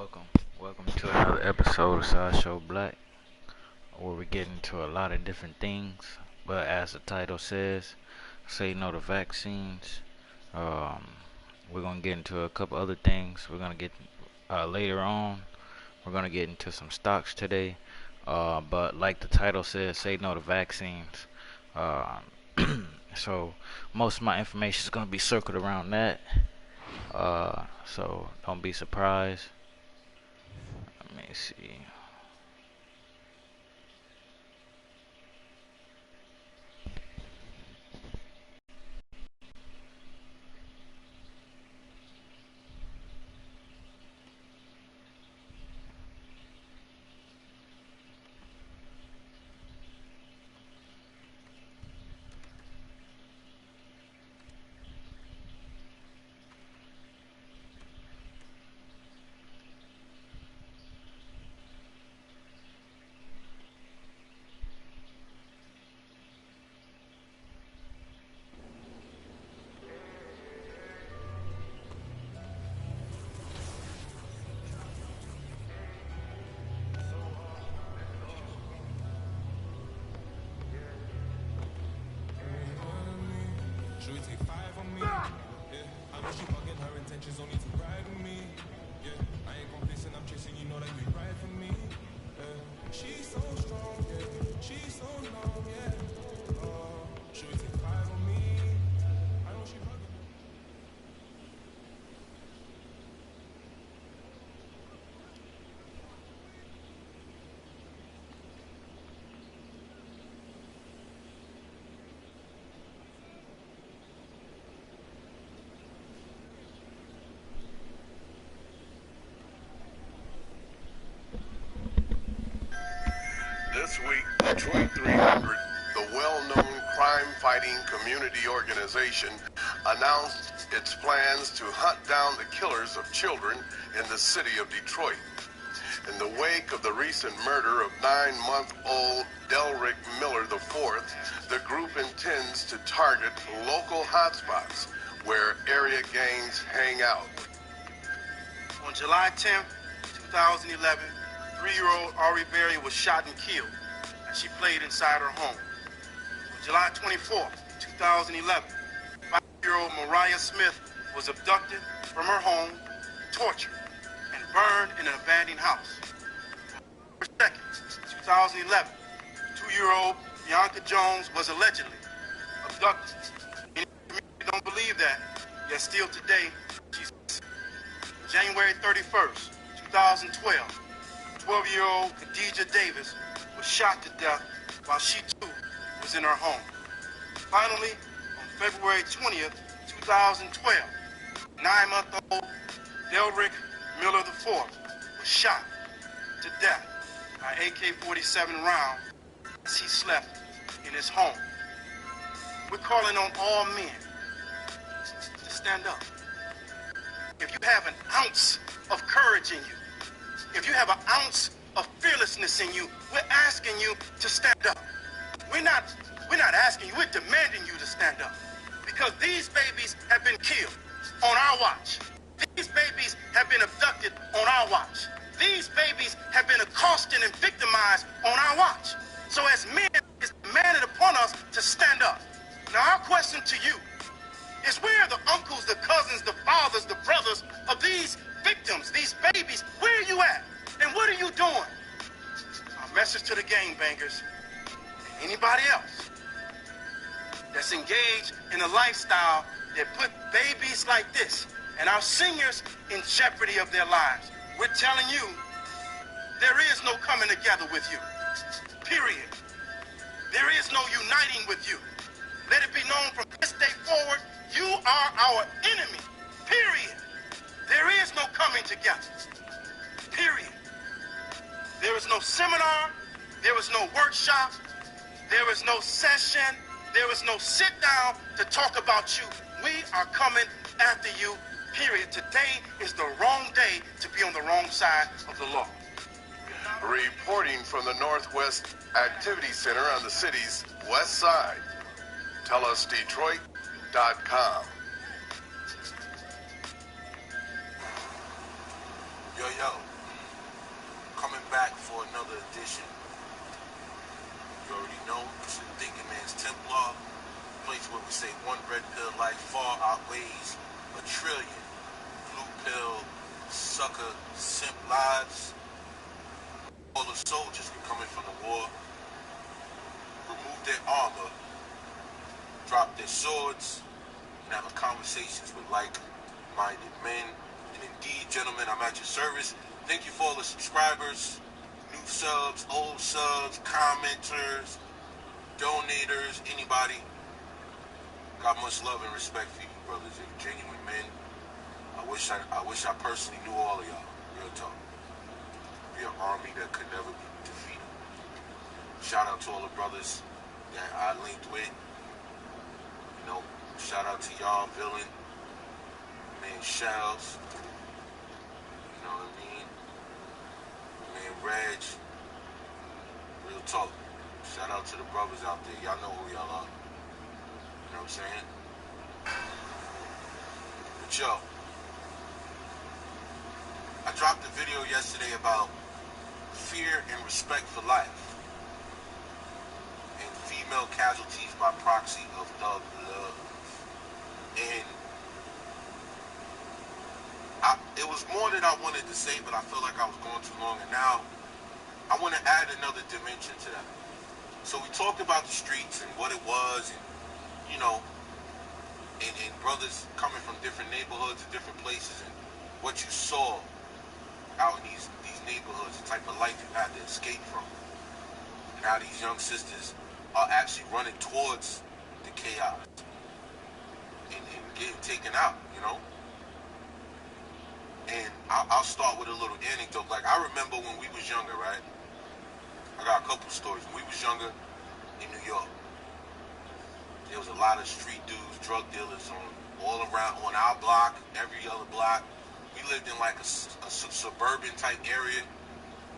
welcome. Welcome to another episode of Sideshow Black, where we get into a lot of different things. But as the title says, say no to vaccines. Um, we're gonna get into a couple other things. We're gonna get later on. We're gonna get into some stocks today. But like the title says, say no to vaccines. Uh, so most of my information is gonna be circled around that. So don't be surprised. Let me see. Should we take five on me? Yeah, I know she bugging, her intentions only to ride with me. Yeah, I ain't complacent, I'm chasing, you know that you ride for me. Yeah, she's so strong, yeah, she's so long, yeah. Should we take five on me? I know she bugging. This week, Detroit 300, the well-known crime-fighting community organization, announced its plans to hunt down the killers of children in the city of Detroit. In the wake of the recent murder of 9-month-old Delrick Miller IV, the group intends to target local hotspots where area gangs hang out. On July 10th, 2011, 3-year-old Ari Berry was shot and killed as she played inside her home. On July 24th, 2011, 5-year-old Mariah Smith was abducted from her home, tortured, and burned in an abandoned house. On October 2nd, 2011, 2-year-old Bianca Jones was allegedly abducted. Many community don't believe that, yet still today, she's missing. January 31st, 2012, 12-year-old Khadijah Davis was shot to death while she too was in her home. Finally, on February 20th, 2012, 9-month-old Delrick Miller IV was shot to death by AK-47 round as he slept in his home. We're calling on all men to stand up. If you have an ounce of courage in you, if you have an ounce of fearlessness in you, we're asking you to stand up. We're not asking you, we're demanding you to stand up. Because these babies have been killed on our watch. These babies have been abducted on our watch. These babies have been accosted and victimized on our watch. So as men, it's demanded upon us to stand up. Now our question to you is, where are the uncles, the cousins, the fathers, the brothers of these victims, these babies? Where are you at? And what are you doing? Our message to the gangbangers and anybody else that's engaged in a lifestyle that put babies like this and our seniors in jeopardy of their lives. We're telling you, there is no coming together with you. Period. There is no uniting with you. Let it be known from this day forward, you are our enemy. Period. There is no coming together. Period. There is no seminar. There is no workshop. There is no session. There is no sit down to talk about you. We are coming after you. Period. Today is the wrong day to be on the wrong side of the law. Reporting from the Northwest Activity Center on the city's west side, TellUsDetroit.com. Yo, coming back for another edition. You already know, it's the Thinking Man's Templar, place where we say one red pill life far outweighs a trillion blue pill sucker simp lives. All the soldiers can come in from the war, remove their armor, drop their swords, and have conversations with like-minded men. And indeed, gentlemen, I'm at your service. Thank you for all the subscribers, new subs, old subs, commenters, donators, anybody. Got much love and respect for you, brothers. You're genuine men. I wish I personally knew all of y'all. Real talk. Be an army that could never be defeated. Shout out to all the brothers that I linked with. You know, shout out to y'all, Villain, man, Shells. You know what I mean? Man, Reg. Real talk. Shout out to the brothers out there. Y'all know who y'all are. You know what I'm saying? But yo, I dropped a video yesterday about fear and respect for life and female casualties by proxy of thug love. And it was more than I wanted to say, but I felt like I was going too long, and now I want to add another dimension to that. So we talked about the streets and what it was, and you know, and brothers coming from different neighborhoods and different places, and what you saw out in these neighborhoods, the type of life you had to escape from, and how these young sisters are actually running towards the chaos and getting taken out, you know. And I'll start with a little anecdote. Like, I remember when we was younger, right? I got a couple stories. When we was younger in New York, there was a lot of street dudes, drug dealers all around on our block, every other block. We lived in like a suburban type area,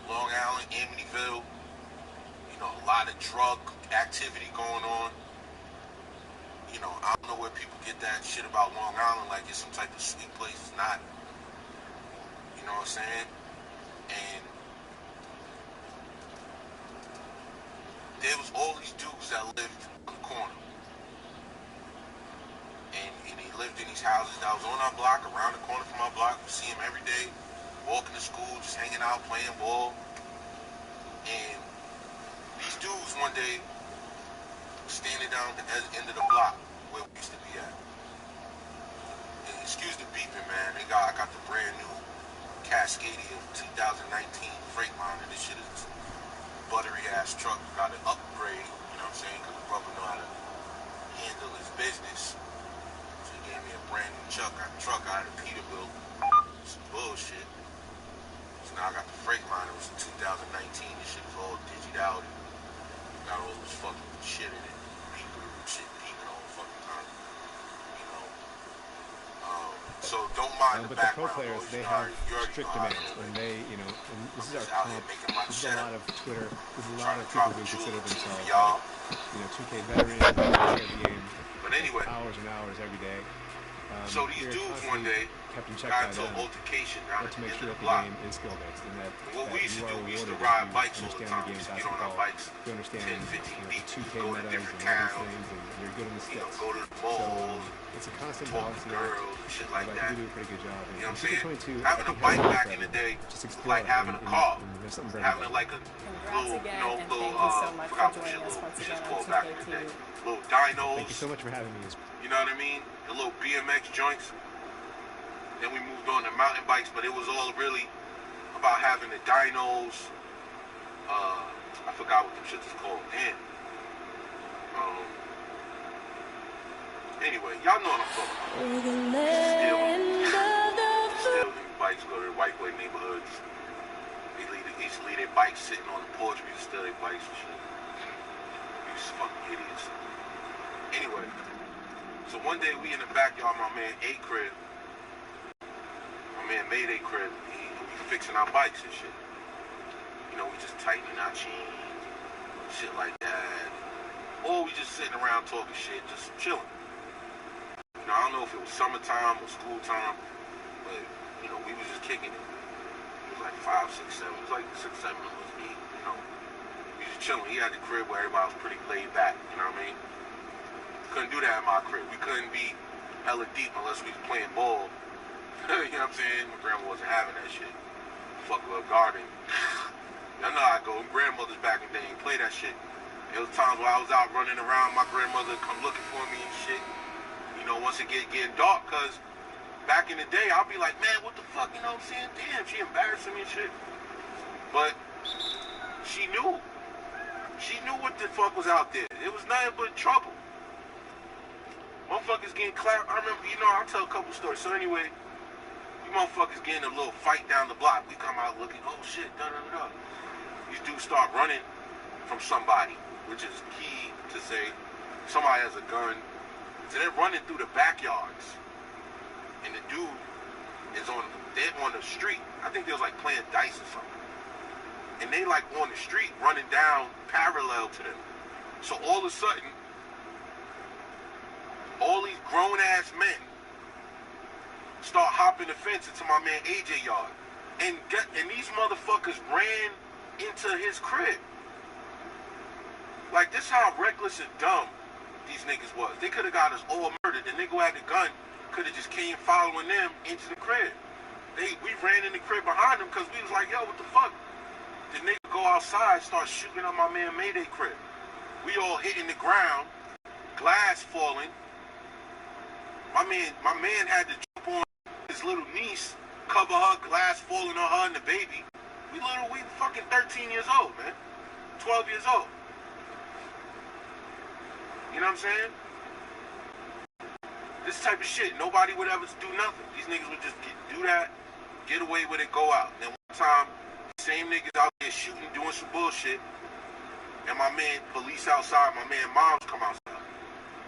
Long Island, Amityville. You know, a lot of drug activity going on. You know, I don't know where people get that shit about Long Island, like it's some type of sweet place. It's not. You know what I'm saying? And there was all these dudes that lived on the corner. And they lived in these houses that was on our block, around the corner from our block. We see them every day, walking to school, just hanging out, playing ball. And these dudes one day standing down at the end of the block where we used to be at. And excuse the beeping, man. I got the brand new Cascadia 2019 Freightliner. This shit is buttery ass truck. Got an upgrade, you know what I'm saying? Because the brother know how to handle his business. So he gave me a brand new truck. I had a Peterbilt. Some bullshit. So now I got the Freightliner. It was in 2019. This shit is all digied out. Got all this fucking shit in it. Shit peeping all the fucking time. You know. So don't mind the but background. the pro players, they have strict demands, and they, you know, and this is our comp. This is a lot of Twitter. This is a lot of people who consider themselves, like, you know, 2K veterans, who play the game but anyway, hours and hours every day. So these dudes one day kept in check got by into an them, altercation down at to the make end sure of that the the block. game is skill based, and that, What we used to do, we used to rewarded ride if bikes you all the understand time. the We used game's to get on our basketball, bikes, you understand 10, 15 the deep, 2K go to metas different and all towns, these things, and you're good in the you know, sticks. go to the So malls, it's a constant talk balancing to act. girls and shit like But I that. think we do a pretty good job. You know what I'm saying? 22, Having a bike back in the day just was explore like having a car. there's something for Having everybody. like a Congrats little, again, you know, and little, thank you so much for forgot what joining shit, us little once shit's again on called back in the 2K day. TV. Little dinos. Thank you so much for having me. You know what I mean? The little BMX joints. Then we moved on to mountain bikes, but it was all really about having the dinos. I forgot what them shits is called. Damn. Anyway, y'all know what I'm talking about. Still bikes, go to the white boy neighborhoods. They used to leave their bikes sitting on the porch. We used to steal their bikes and shit. These fucking idiots. Anyway, so one day we in the backyard, my man A crib. My man made a crib. We fixing our bikes and shit. You know, we just tightening our chains, shit like that. Or we just sitting around talking shit, just chilling. You know, I don't know if it was summertime or school time, but, you know, we was just kicking it. was like 5, 6, 7. It was like 6, 7 of us. Me, you know, we was chilling. He had the crib where everybody was pretty laid back. You know what I mean? Couldn't do that in my crib. We couldn't be hella deep unless we was playing ball. You know what I'm saying? My grandma wasn't having that shit. Fuck with a garden. Y'all know how I go. Grandmothers back in the day ain't play that shit. There was times where I was out running around, my grandmother come looking for me and shit. You know, once it getting dark, cause back in the day, I'll be like, man, what the fuck, you know what I'm saying? Damn, she embarrassing me and shit. But she knew. She knew what the fuck was out there. It was nothing but trouble. Motherfuckers getting clapped. I remember, you know, I'll tell a couple stories. So anyway, you motherfuckers getting a little fight down the block. We come out looking, oh shit, da-da-da-da. These dudes start running from somebody, which is key to say somebody has a gun. So they're running through the backyards. And the dude is they're on the street. I think they was like playing dice or something. And they like on the street running down parallel to them. So all of a sudden, all these grown ass men start hopping the fence into my man AJ yard. And these motherfuckers ran into his crib. Like, this how reckless and dumb these niggas was. They could have got us all murdered. The nigga who had the gun could have just came following them into the crib. We ran in the crib behind them because we was like, yo, what the fuck? The nigga go outside, start shooting up my man Mayday crib. We all hitting the ground, glass falling. My man had to jump on his little niece, cover her, glass falling on her and the baby. We fucking 13 years old, man. 12 years old. You know what I'm saying? This type of shit, nobody would ever do nothing. These niggas would just do that, get away with it, go out. Then one time, same niggas out there shooting, doing some bullshit, and my man, police outside, my man moms come outside.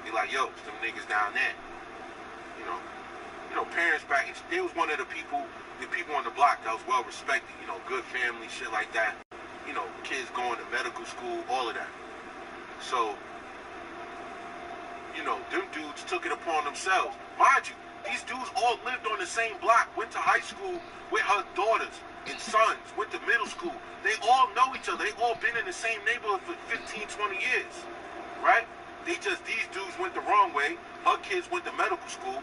Be like, yo, some niggas down there. You know, parents back, they was one of the people on the block that was well respected, you know, good family, shit like that. You know, kids going to medical school, all of that. So, you know, them dudes took it upon themselves. Mind you, these dudes all lived on the same block, went to high school with her daughters and sons, went to middle school. They all know each other. They all been in the same neighborhood for 15, 20 years, right? These dudes went the wrong way. Her kids went to medical school.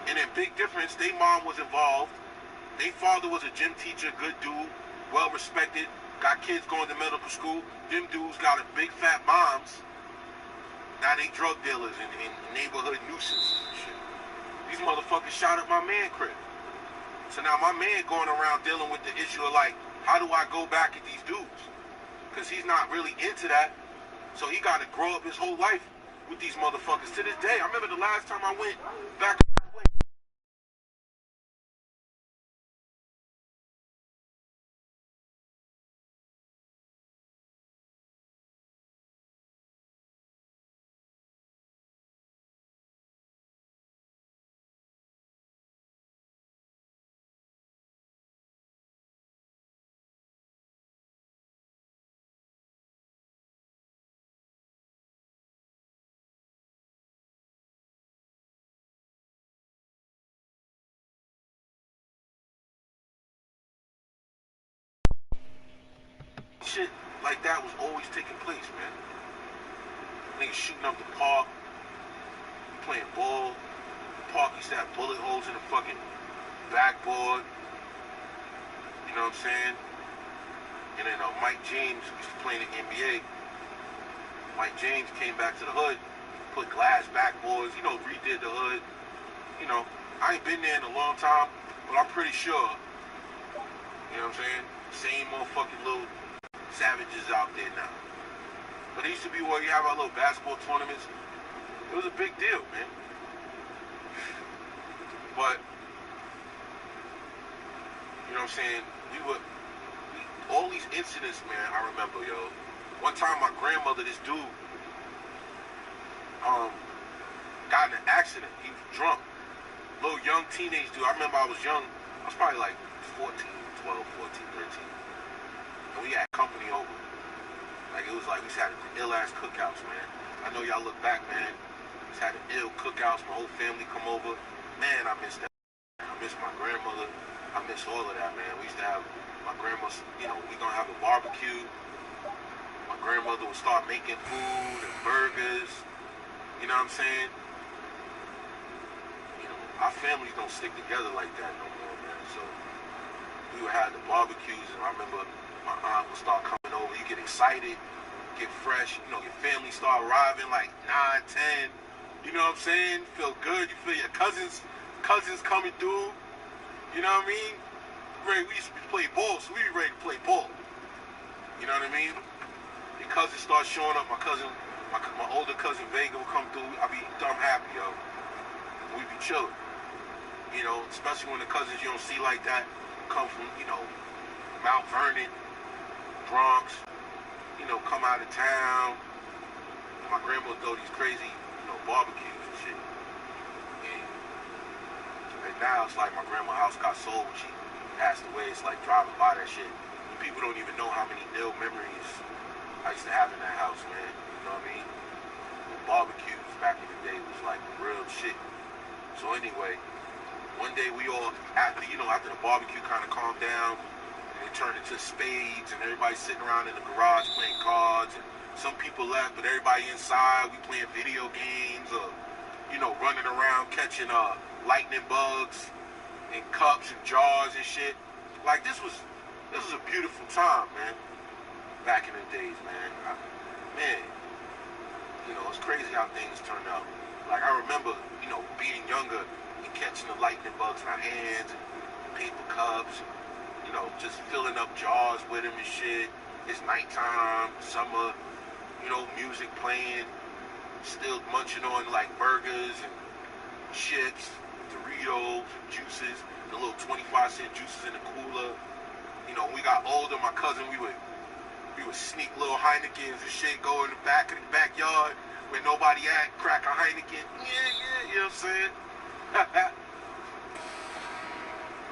And then big difference, their mom was involved. Their father was a gym teacher, good dude, well respected, got kids going to medical school. Them dudes got a big fat moms. Now they drug dealers and neighborhood nuisances and shit. These motherfuckers shot up my man crib. So now my man going around dealing with the issue of like, how do I go back at these dudes? Because he's not really into that. So he got to grow up his whole life with these motherfuckers. To this day, I remember the last time I went back. Shit like that was always taking place, man. Niggas shooting up the park, playing ball. The park used to have bullet holes in the fucking backboard. You know what I'm saying? And then Mike James, who used to play in the NBA, Mike James came back to the hood, put glass backboards, you know, redid the hood. You know, I ain't been there in a long time, but I'm pretty sure, you know what I'm saying? Same motherfucking little savages out there now. But it used to be where you have our little basketball tournaments. It was a big deal, man. But, you know what I'm saying? All these incidents, man, I remember, yo. One time my grandmother, this dude, got in an accident. He was drunk. Little young teenage dude. I remember I was young. I was probably like 12, 14, 13. And we had company over. Like, it was like we just had ill-ass cookouts, man. I know y'all look back, man. We just had an ill cookouts. My whole family come over. Man, I miss that. I miss my grandmother. I miss all of that, man. We used to have my grandma's, you know, we gonna have a barbecue. My grandmother would start making food and burgers. You know what I'm saying? You know, our families don't stick together like that no more, man. So we would have the barbecues, and I remember my aunt would start coming over. You get excited, get fresh. You know, your family start arriving like 9, 10. You know what I'm saying? Feel good. You feel your cousins coming through. You know what I mean? We used to play ball, so we be ready to play ball. You know what I mean? Your cousins start showing up. My older cousin Vega will come through. I be dumb happy, yo. We be chilling. You know, especially when the cousins you don't see like that come from, you know, Mount Vernon, Bronx, you know, come out of town. My grandma would throw these crazy, you know, barbecues and shit. And now it's like my grandma's house got sold when she passed away. It's like driving by that shit. And people don't even know how many ill memories I used to have in that house, man. You know what I mean? The barbecues back in the day was like real shit. So anyway, one day we all, after the barbecue kind of calmed down, and it turned into spades, and everybody sitting around in the garage playing cards, and some people left, but everybody inside, we playing video games, or, you know, running around catching lightning bugs in cups and jars and shit. Like, this was a beautiful time, man. Back in the days, man. Man, you know, it's crazy how things turned out. Like, I remember, you know, being younger and catching the lightning bugs in our hands and paper cups, you know, just filling up jars with them and shit. It's nighttime, summer, you know, music playing, still munching on like burgers and chips, Doritos, juices, the little 25-cent juices in the cooler. You know, when we got older, my cousin, we would sneak little Heinekens and shit, go in the backyard where nobody at, crack a Heineken. Yeah, you know what I'm saying?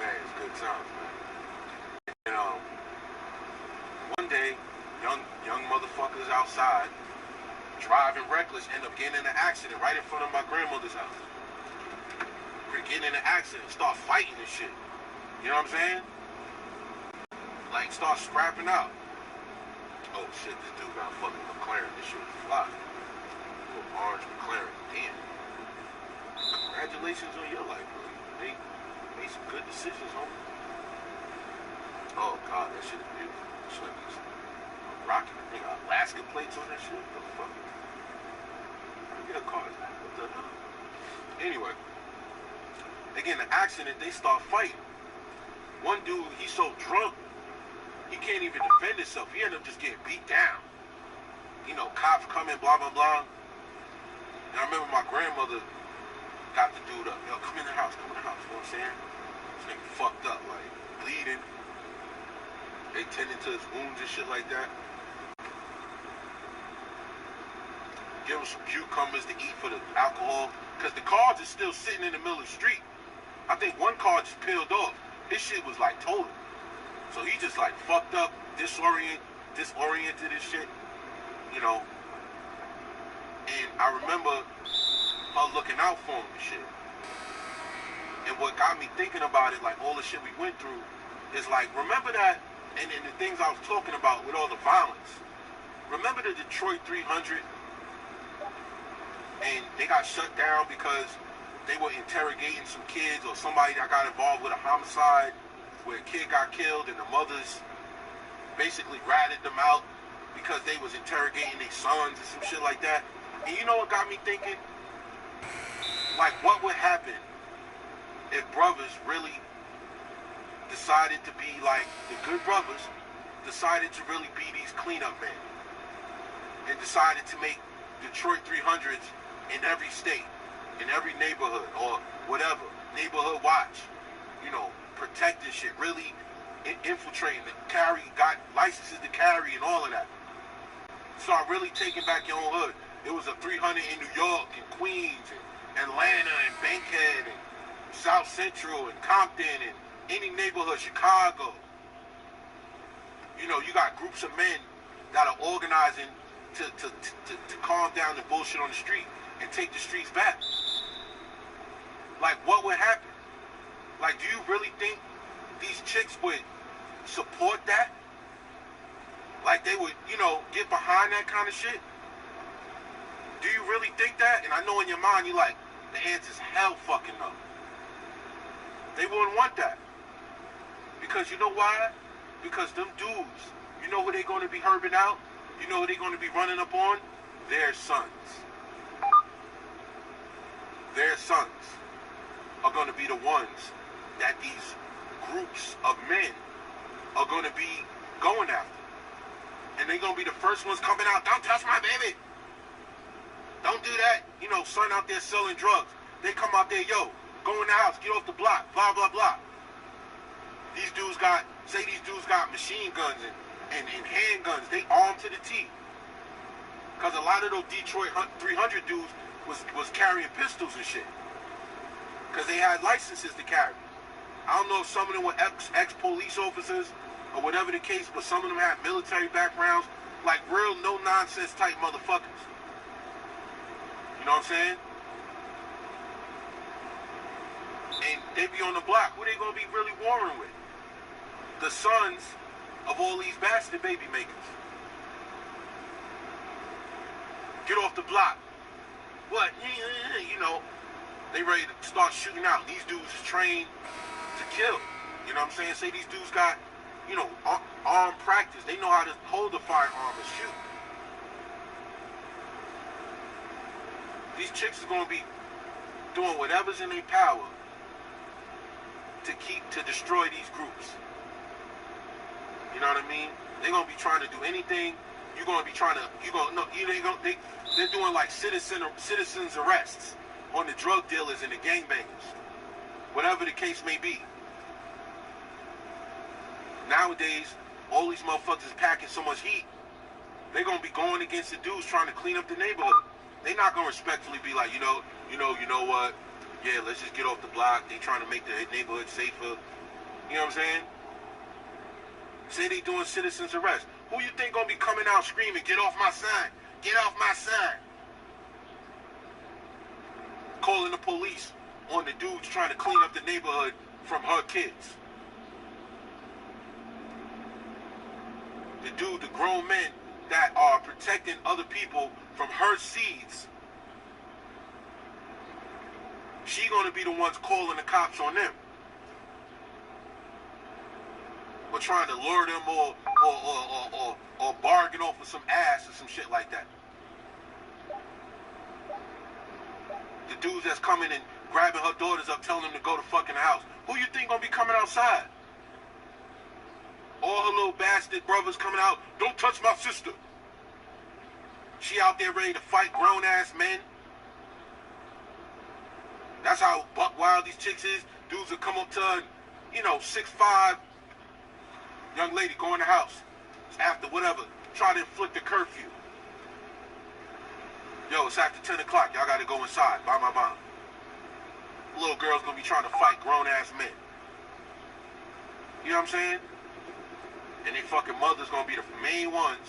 Man, it's good times, man. And one day, young motherfuckers outside, driving reckless, end up getting in an accident right in front of my grandmother's house. Getting in an accident, start fighting and shit. You know what I'm saying? Like, start scrapping out. Oh shit, this dude got a fucking McLaren. This shit was fly. Little orange McLaren. Damn. Congratulations on your life, bro. You made some good decisions, homie. Oh god, that shit is beautiful. It's like this rocket. They got Alaska plates on that shit. What the fuck? How do you get a car? What the hell? Anyway. They get in an accident, they start fighting. One dude, he's so drunk, he can't even defend himself. He ended up just getting beat down. You know, cops coming, blah, blah, blah. And I remember my grandmother got the dude up. Yo, come in the house, You know what I'm saying? This nigga fucked up, like, bleeding. They tending to his wounds and shit like that. Give him some cucumbers to eat for the alcohol. Because the cars is still sitting in the middle of the street. I think one car just peeled off. His shit was like total. So he just like fucked up, disoriented and shit. You know. And I remember her looking out for him and shit. And what got me thinking about it, like all the shit we went through, is like, remember that, and the things I was talking about with all the violence. Remember the Detroit 300? And they got shut down because they were interrogating some kids or somebody that got involved with a homicide where a kid got killed and the mothers basically ratted them out because they was interrogating their sons and some shit like that. And you know what got me thinking? Like, what would happen if brothers really decided to be like the good brothers, decided to really be these cleanup men and decided to make Detroit 300s in every state, in every neighborhood, or whatever, neighborhood watch, you know, protect this shit, really infiltrating, carry, got licenses to carry and all of that. Start really taking back your own hood. It was a 300 in New York and Queens and Atlanta and Bankhead and South Central and Compton and any neighborhood, Chicago. You know, you got groups of men that are organizing to calm down the bullshit on the street and take the streets back. Like, what would happen? Like, do you really think these chicks would support that? Like, they would, you know, get behind that kind of shit? Do you really think that? And I know in your mind, you're like, the answer's hell fucking no. They wouldn't want that. Because you know why? Because them dudes, you know who they're going to be herbing out? You know who they're going to be running up on? Their sons. Their sons are going to be the ones that these groups of men are going to be going after. And they're going to be the first ones coming out, don't touch my baby. Don't do that. You know, son out there selling drugs. They come out there, yo, go in the house, get off the block, blah, blah, blah. These dudes got machine guns and handguns. They armed to the teeth. Because a lot of those Detroit 300 dudes was carrying pistols and shit. Because they had licenses to carry. I don't know if some of them were ex-police officers or whatever the case, but some of them had military backgrounds, like real no-nonsense type motherfuckers. You know what I'm saying? And they be on the block. Who they gonna be really warring with? The sons of all these bastard baby makers. Get off the block. What? You know, they ready to start shooting out. These dudes is trained to kill. You know what I'm saying? Say these dudes got, you know, armed practice. They know how to hold a firearm and shoot. These chicks are going to be doing whatever's in their power to destroy these groups. You know what I mean? They're going to be trying to do anything. You're going to be trying to, they're doing like citizens arrests on the drug dealers and the gangbangers. Whatever the case may be. Nowadays, all these motherfuckers is packing so much heat, they're going to be going against the dudes trying to clean up the neighborhood. They're not going to respectfully be like, you know what? Yeah, let's just get off the block. They trying to make the neighborhood safer. You know what I'm saying? Say they doing citizens arrest. Who you think going to be coming out screaming, get off my son? Get off my son. Calling the police on the dudes trying to clean up the neighborhood from her kids. The grown men that are protecting other people from her seeds. She gonna be the ones calling the cops on them. Or trying to lure them or bargain off with some ass or some shit like that. The dudes that's coming and grabbing her daughters up, telling them to go to fucking house. Who you think gonna be coming outside? All her little bastard brothers coming out, don't touch my sister. She out there ready to fight grown-ass men. That's how buck wild these chicks is. Dudes will come up to her, 6'5", young lady, go in the house. After whatever, try to inflict a curfew. Yo, it's after 10 o'clock. Y'all got to go inside. Bye, bye, bye. Little girl's going to be trying to fight grown-ass men. You know what I'm saying? And they fucking mother's going to be the main ones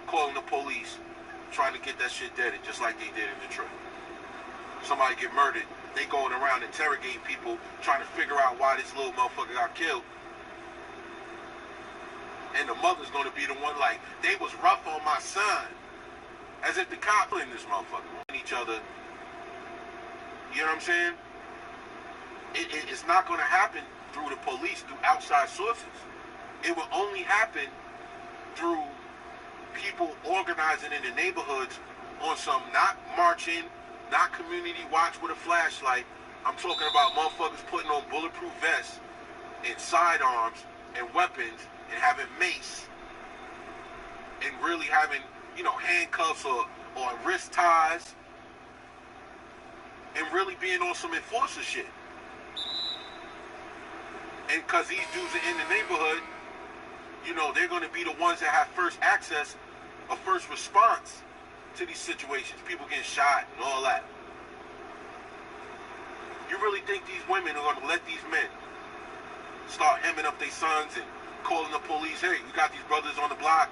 calling the police, trying to get that shit deaded, just like they did in Detroit. Somebody get murdered, they going around interrogating people, trying to figure out why this little motherfucker got killed. And the mother's going to be the one like, they was rough on my son. As if the cops in this motherfucker on each other. You know what I'm saying? It's not going to happen through the police, through outside sources. It will only happen through people organizing in the neighborhoods on some not marching, not community watch with a flashlight. I'm talking about motherfuckers putting on bulletproof vests and sidearms and weapons and having mace and really having, handcuffs or wrist ties and really being on some enforcer shit. And because these dudes are in the neighborhood, they're going to be the ones that have first access or first response to these situations. People getting shot and all that. You really think these women are going to let these men start hemming up their sons and calling the police, hey, we got these brothers on the block,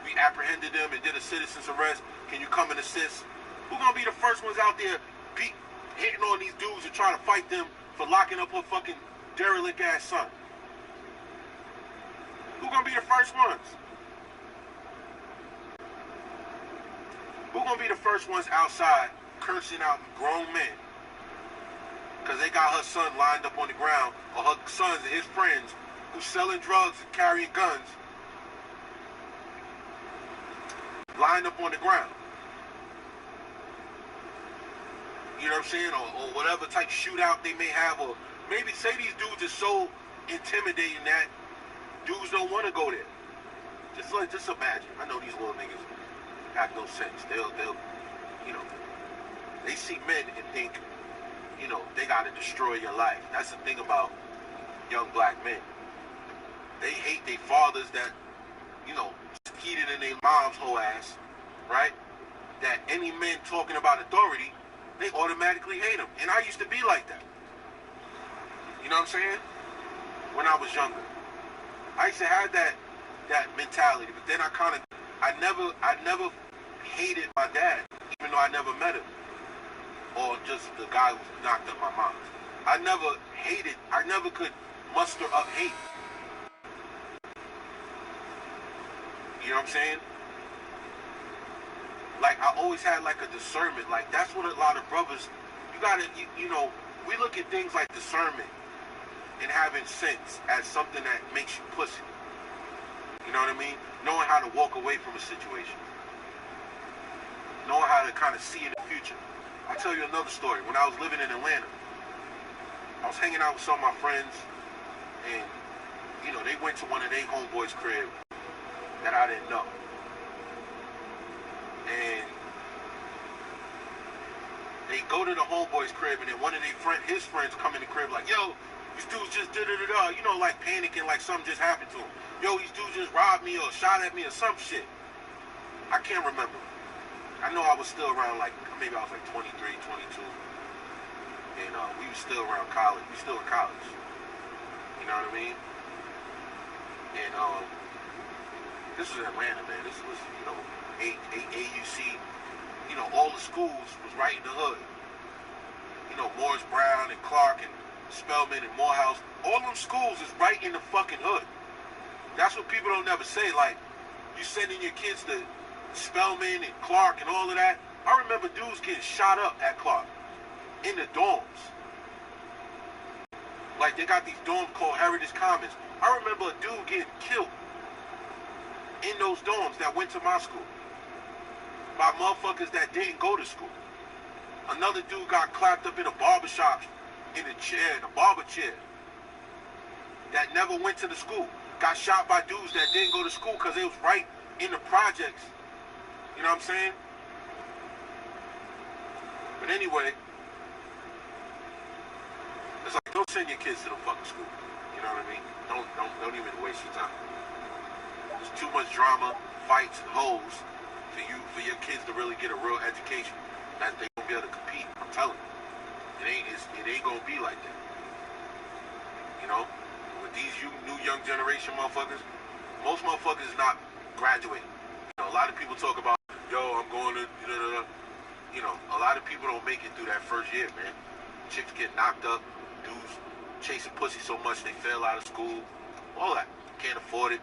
we apprehended them and did a citizen's arrest, can you come and assist? Who's going to be the first ones out there hitting on these dudes and trying to fight them for locking up her fucking derelict ass son? Who gonna be the first ones? Who gonna be the first ones outside cursing out grown men because they got her son lined up on the ground, or her sons and his friends who's selling drugs and carrying guns lined up on the ground? You know what I'm saying? Or whatever type shootout they may have, or maybe say these dudes are so intimidating that dudes don't want to go there. Just imagine. I know these little niggas have no sense. They'll, you know, they see men and think, you know, they gotta destroy your life. That's the thing about young black men. They hate their fathers that, you know, heated in their mom's whole ass, right? That any men talking about authority, they automatically hate them. And I used to be like that. You know what I'm saying? When I was younger, I used to have that mentality. But then I never hated my dad, even though I never met him, or just the guy who knocked up my mom. I never could muster up hate. You know what I'm saying? Like, I always had like a discernment. Like, that's what a lot of brothers, you know, we look at things like discernment and having sense as something that makes you pussy. You know what I mean? Knowing how to walk away from a situation. Knowing how to kind of see in the future. I'll tell you another story. When I was living in Atlanta, I was hanging out with some of my friends, and, you know, they went to one of their homeboys' crib that I didn't know. And they go to the homeboy's crib, and then one of his friends come in the crib like, yo, these dudes just da-da-da-da, you know, like panicking like something just happened to him. Yo, these dudes just robbed me or shot at me or some shit. I can't remember. I know I was still around, like, maybe I was like 23, 22. And we were still around college. We still in college. You know what I mean? And this was in Atlanta, man. This was, you know, AUC. You know, all the schools was right in the hood. You know, Morris Brown and Clark and Spelman and Morehouse. All them schools is right in the fucking hood. That's what people don't never say. Like, you sending your kids to Spelman and Clark and all of that. I remember dudes getting shot up at Clark in the dorms. Like, they got these dorms called Heritage Commons. I remember a dude getting killed in those dorms that went to my school by motherfuckers that didn't go to school. Another dude got clapped up in a barbershop in a barber chair, that never went to the school. Got shot by dudes that didn't go to school because it was right in the projects. You know what I'm saying? But anyway, it's like, don't send your kids to the fucking school. You know what I mean? Don't even waste your time. There's too much drama, fights, and hoes for your kids to really get a real education that they won't be able to compete. I'm telling you. It ain't gonna be like that. You know? With these new young generation motherfuckers, most motherfuckers is not graduating. You know, a lot of people talk about, yo, I'm going to, you know, a lot of people don't make it through that first year, man. Chicks get knocked up, dudes chasing pussy so much they fail out of school, all that. Can't afford it.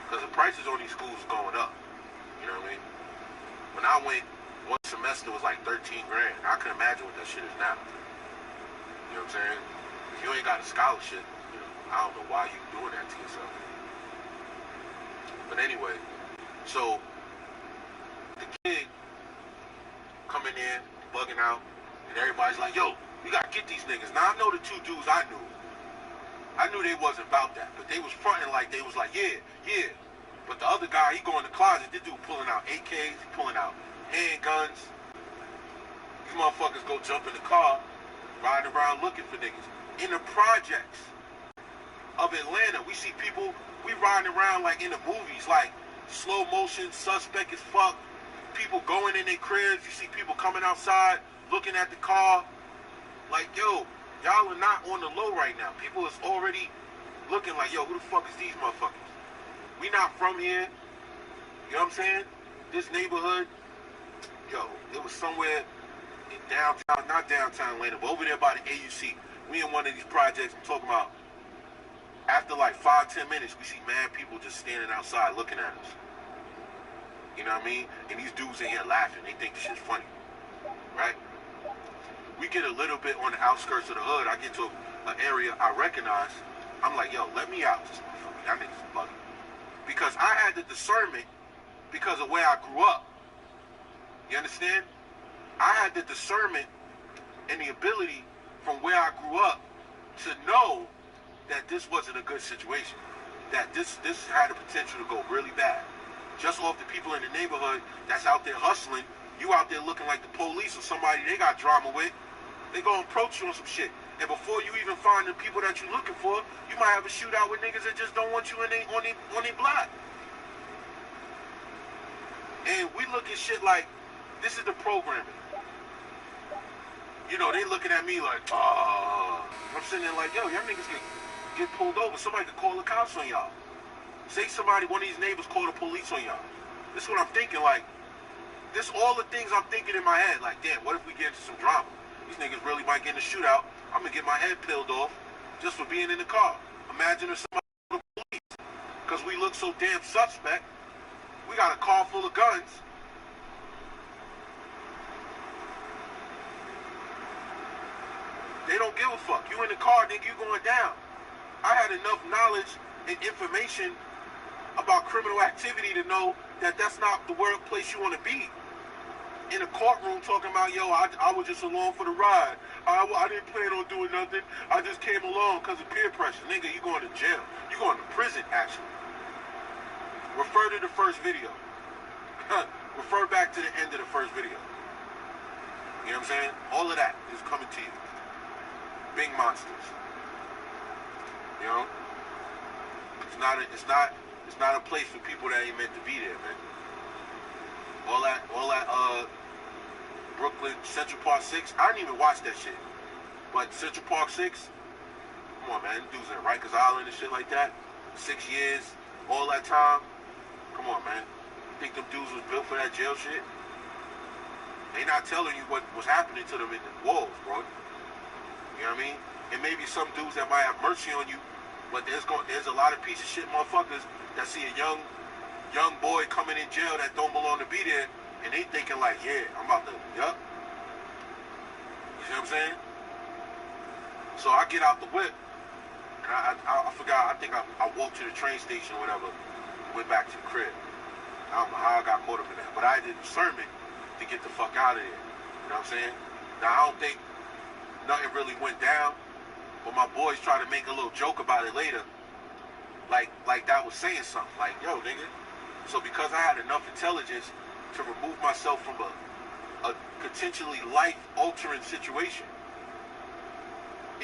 Because the prices on these schools is going up. You know what I mean? When I went, one semester was like 13 grand. I can imagine what that shit is now. You know what I'm saying? If you ain't got a scholarship, you know, I don't know why you doing that to yourself. But anyway, so the kid coming in, bugging out, and everybody's like, yo, we gotta get these niggas. Now I know the two dudes I knew they wasn't about that, but they was fronting like they was like, yeah. But the other guy, he go in the closet, this dude pulling out AKs, he pulling out handguns. These motherfuckers go jump in the car, riding around looking for niggas. In the projects of Atlanta, we see people, we riding around like in the movies, like slow motion, suspect as fuck. People going in their cribs, you see people coming outside, looking at the car. Like, yo, y'all are not on the low right now. People is already looking like, yo, who the fuck is these motherfuckers? We not from here. You know what I'm saying? This neighborhood, yo, it was somewhere in downtown, not downtown Atlanta, but over there by the AUC. We in one of these projects, I'm talking about, after like 5-10 minutes, we see mad people just standing outside looking at us. You know what I mean? And these dudes in here laughing. They think this shit's funny, right? We get a little bit on the outskirts of the hood. I get to an area I recognize. I'm like, yo, let me out. This motherfucker. Y'all niggas is bugging. Because I had the discernment because of where I grew up. You understand? I had the discernment and the ability from where I grew up to know that this wasn't a good situation. That this had the potential to go really bad. Just off the people in the neighborhood that's out there hustling, you out there looking like the police or somebody they got drama with, they gonna approach you on some shit. And before you even find the people that you're looking for, you might have a shootout with niggas that just don't want you on their block. And we look at shit like, this is the programming. You know, they looking at me like, I'm sitting there like, yo, y'all niggas get pulled over. Somebody could call the cops on y'all. Say somebody, one of these neighbors call the police on y'all. This is what I'm thinking, like, this all the things I'm thinking in my head, like, damn, what if we get into some drama? These niggas really might get in a shootout. I'm gonna get my head peeled off just for being in the car. Imagine if somebody called the police. Because we look so damn suspect. We got a car full of guns. They don't give a fuck. You in the car, nigga, you going down. I had enough knowledge and information about criminal activity to know that that's not the workplace you want to be. In a courtroom talking about, yo, I was just along for the ride. I didn't plan on doing nothing. I just came along because of peer pressure. Nigga, you going to jail. You going to prison, actually. Refer to the first video. Refer back to the end of the first video. You know what I'm saying? All of that is coming to you. Big monsters. You know? It's not a place for people that ain't meant to be there, man. All that Brooklyn Central Park 6, I didn't even watch that shit. But Central Park 6, come on, man, dudes in Rikers Island and shit like that, 6 years, all that time. Come on, man. You think them dudes was built for that jail shit? They not telling you what was happening to them in the walls, bro. You know what I mean? And maybe some dudes that might have mercy on you, but there's a lot of piece of shit motherfuckers that see a young boy coming in jail that don't belong to be there, and they thinking like, yeah, I'm about to, yup. You see what I'm saying? So I get out the whip, and I forgot, I think I walked to the train station or whatever, went back to the crib. I don't know how I got caught up in that, but I had the discernment to get the fuck out of there. You know what I'm saying? Now, I don't think nothing really went down, but my boys try to make a little joke about it later, like that was saying something, like, yo, nigga. So because I had enough intelligence to remove myself from a potentially life-altering situation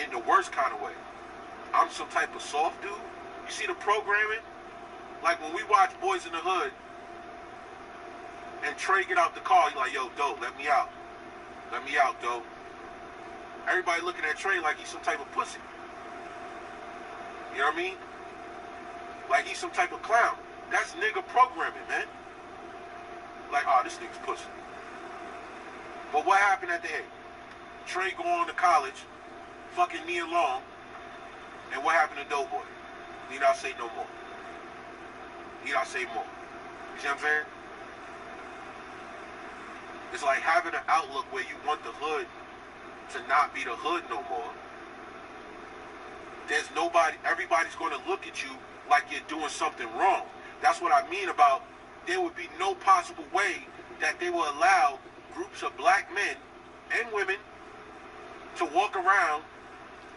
in the worst kind of way, I'm some type of soft dude. You see the programming? Like when we watch Boys in the Hood and Trey get out the car, he's like, yo, Doe, let me out. Let me out, Doe. Everybody looking at Trey like he's some type of pussy. You know what I mean? Like he's some type of clown. That's nigga programming, man. Like, oh, this nigga's pussy. But what happened at the end? Trey go on to college, fucking Nia Long, and what happened to Doughboy? Need I say no more? Need I say more? You see what I'm saying? It's like having an outlook where you want the hood to not be the hood no more. There's nobody, everybody's going to look at you like you're doing something wrong. That's what I mean about there would be no possible way that they will allow groups of black men and women to walk around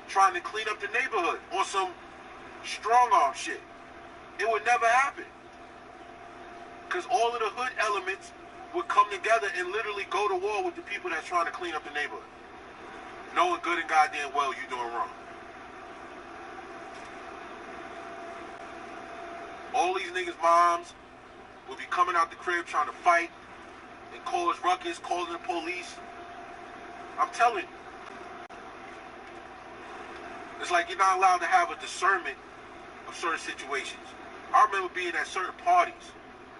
trying to clean up the neighborhood on some strong arm shit. It would never happen. Because all of the hood elements would come together and literally go to war with the people that's trying to clean up the neighborhood, knowing good and goddamn well you're doing wrong. All these niggas' moms will be coming out the crib trying to fight and cause ruckus, calling the police. I'm telling you. It's like you're not allowed to have a discernment of certain situations. I remember being at certain parties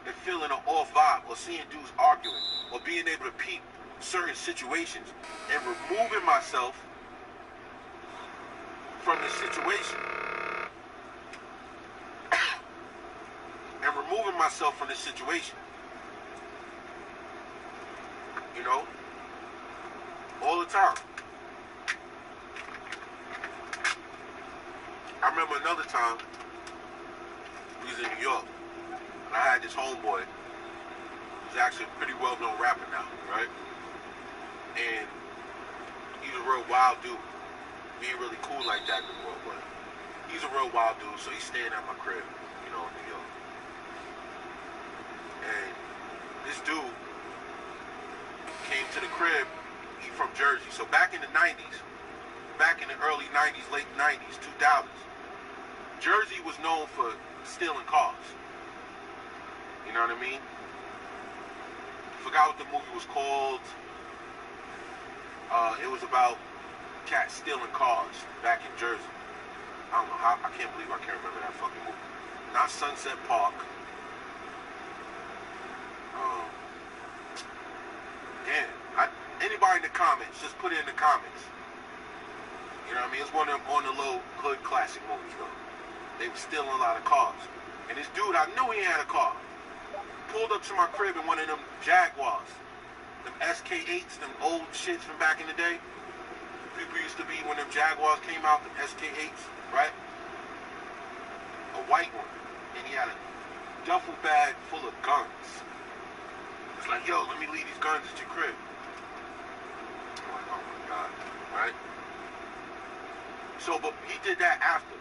and feeling an off vibe, or seeing dudes arguing, or being able to peep certain situations and removing myself from this situation. And removing myself from this situation. You know? All the time. I remember another time, we was in New York, and I had this homeboy, who's actually a pretty well-known rapper now, right? And he's a real wild dude. He ain't really cool like that anymore, but he's a real wild dude, so he's staying at my crib, you know, in New York. And this dude came to the crib, he from Jersey. So back in the 90s, back in the early 90s, late 90s, 2000s, Jersey was known for stealing cars. You know what I mean? Forgot what the movie was called. It was about cats stealing cars back in Jersey. I don't know how, I can't believe I can't remember that fucking movie. Not Sunset Park. Anybody in the comments, just put it in the comments. You know what I mean? It's one of them on the low hood classic movies though. They were stealing a lot of cars. And this dude, I knew he had a car. Pulled up to my crib in one of them Jaguars. Them SK8s, them old shits from back in the day. People used to be, when them Jaguars came out, them SK8s, right? A white one. And he had a duffel bag full of guns. It's like, yo, let me leave these guns at your crib. I'm like, oh my God, right? So, but he did that after.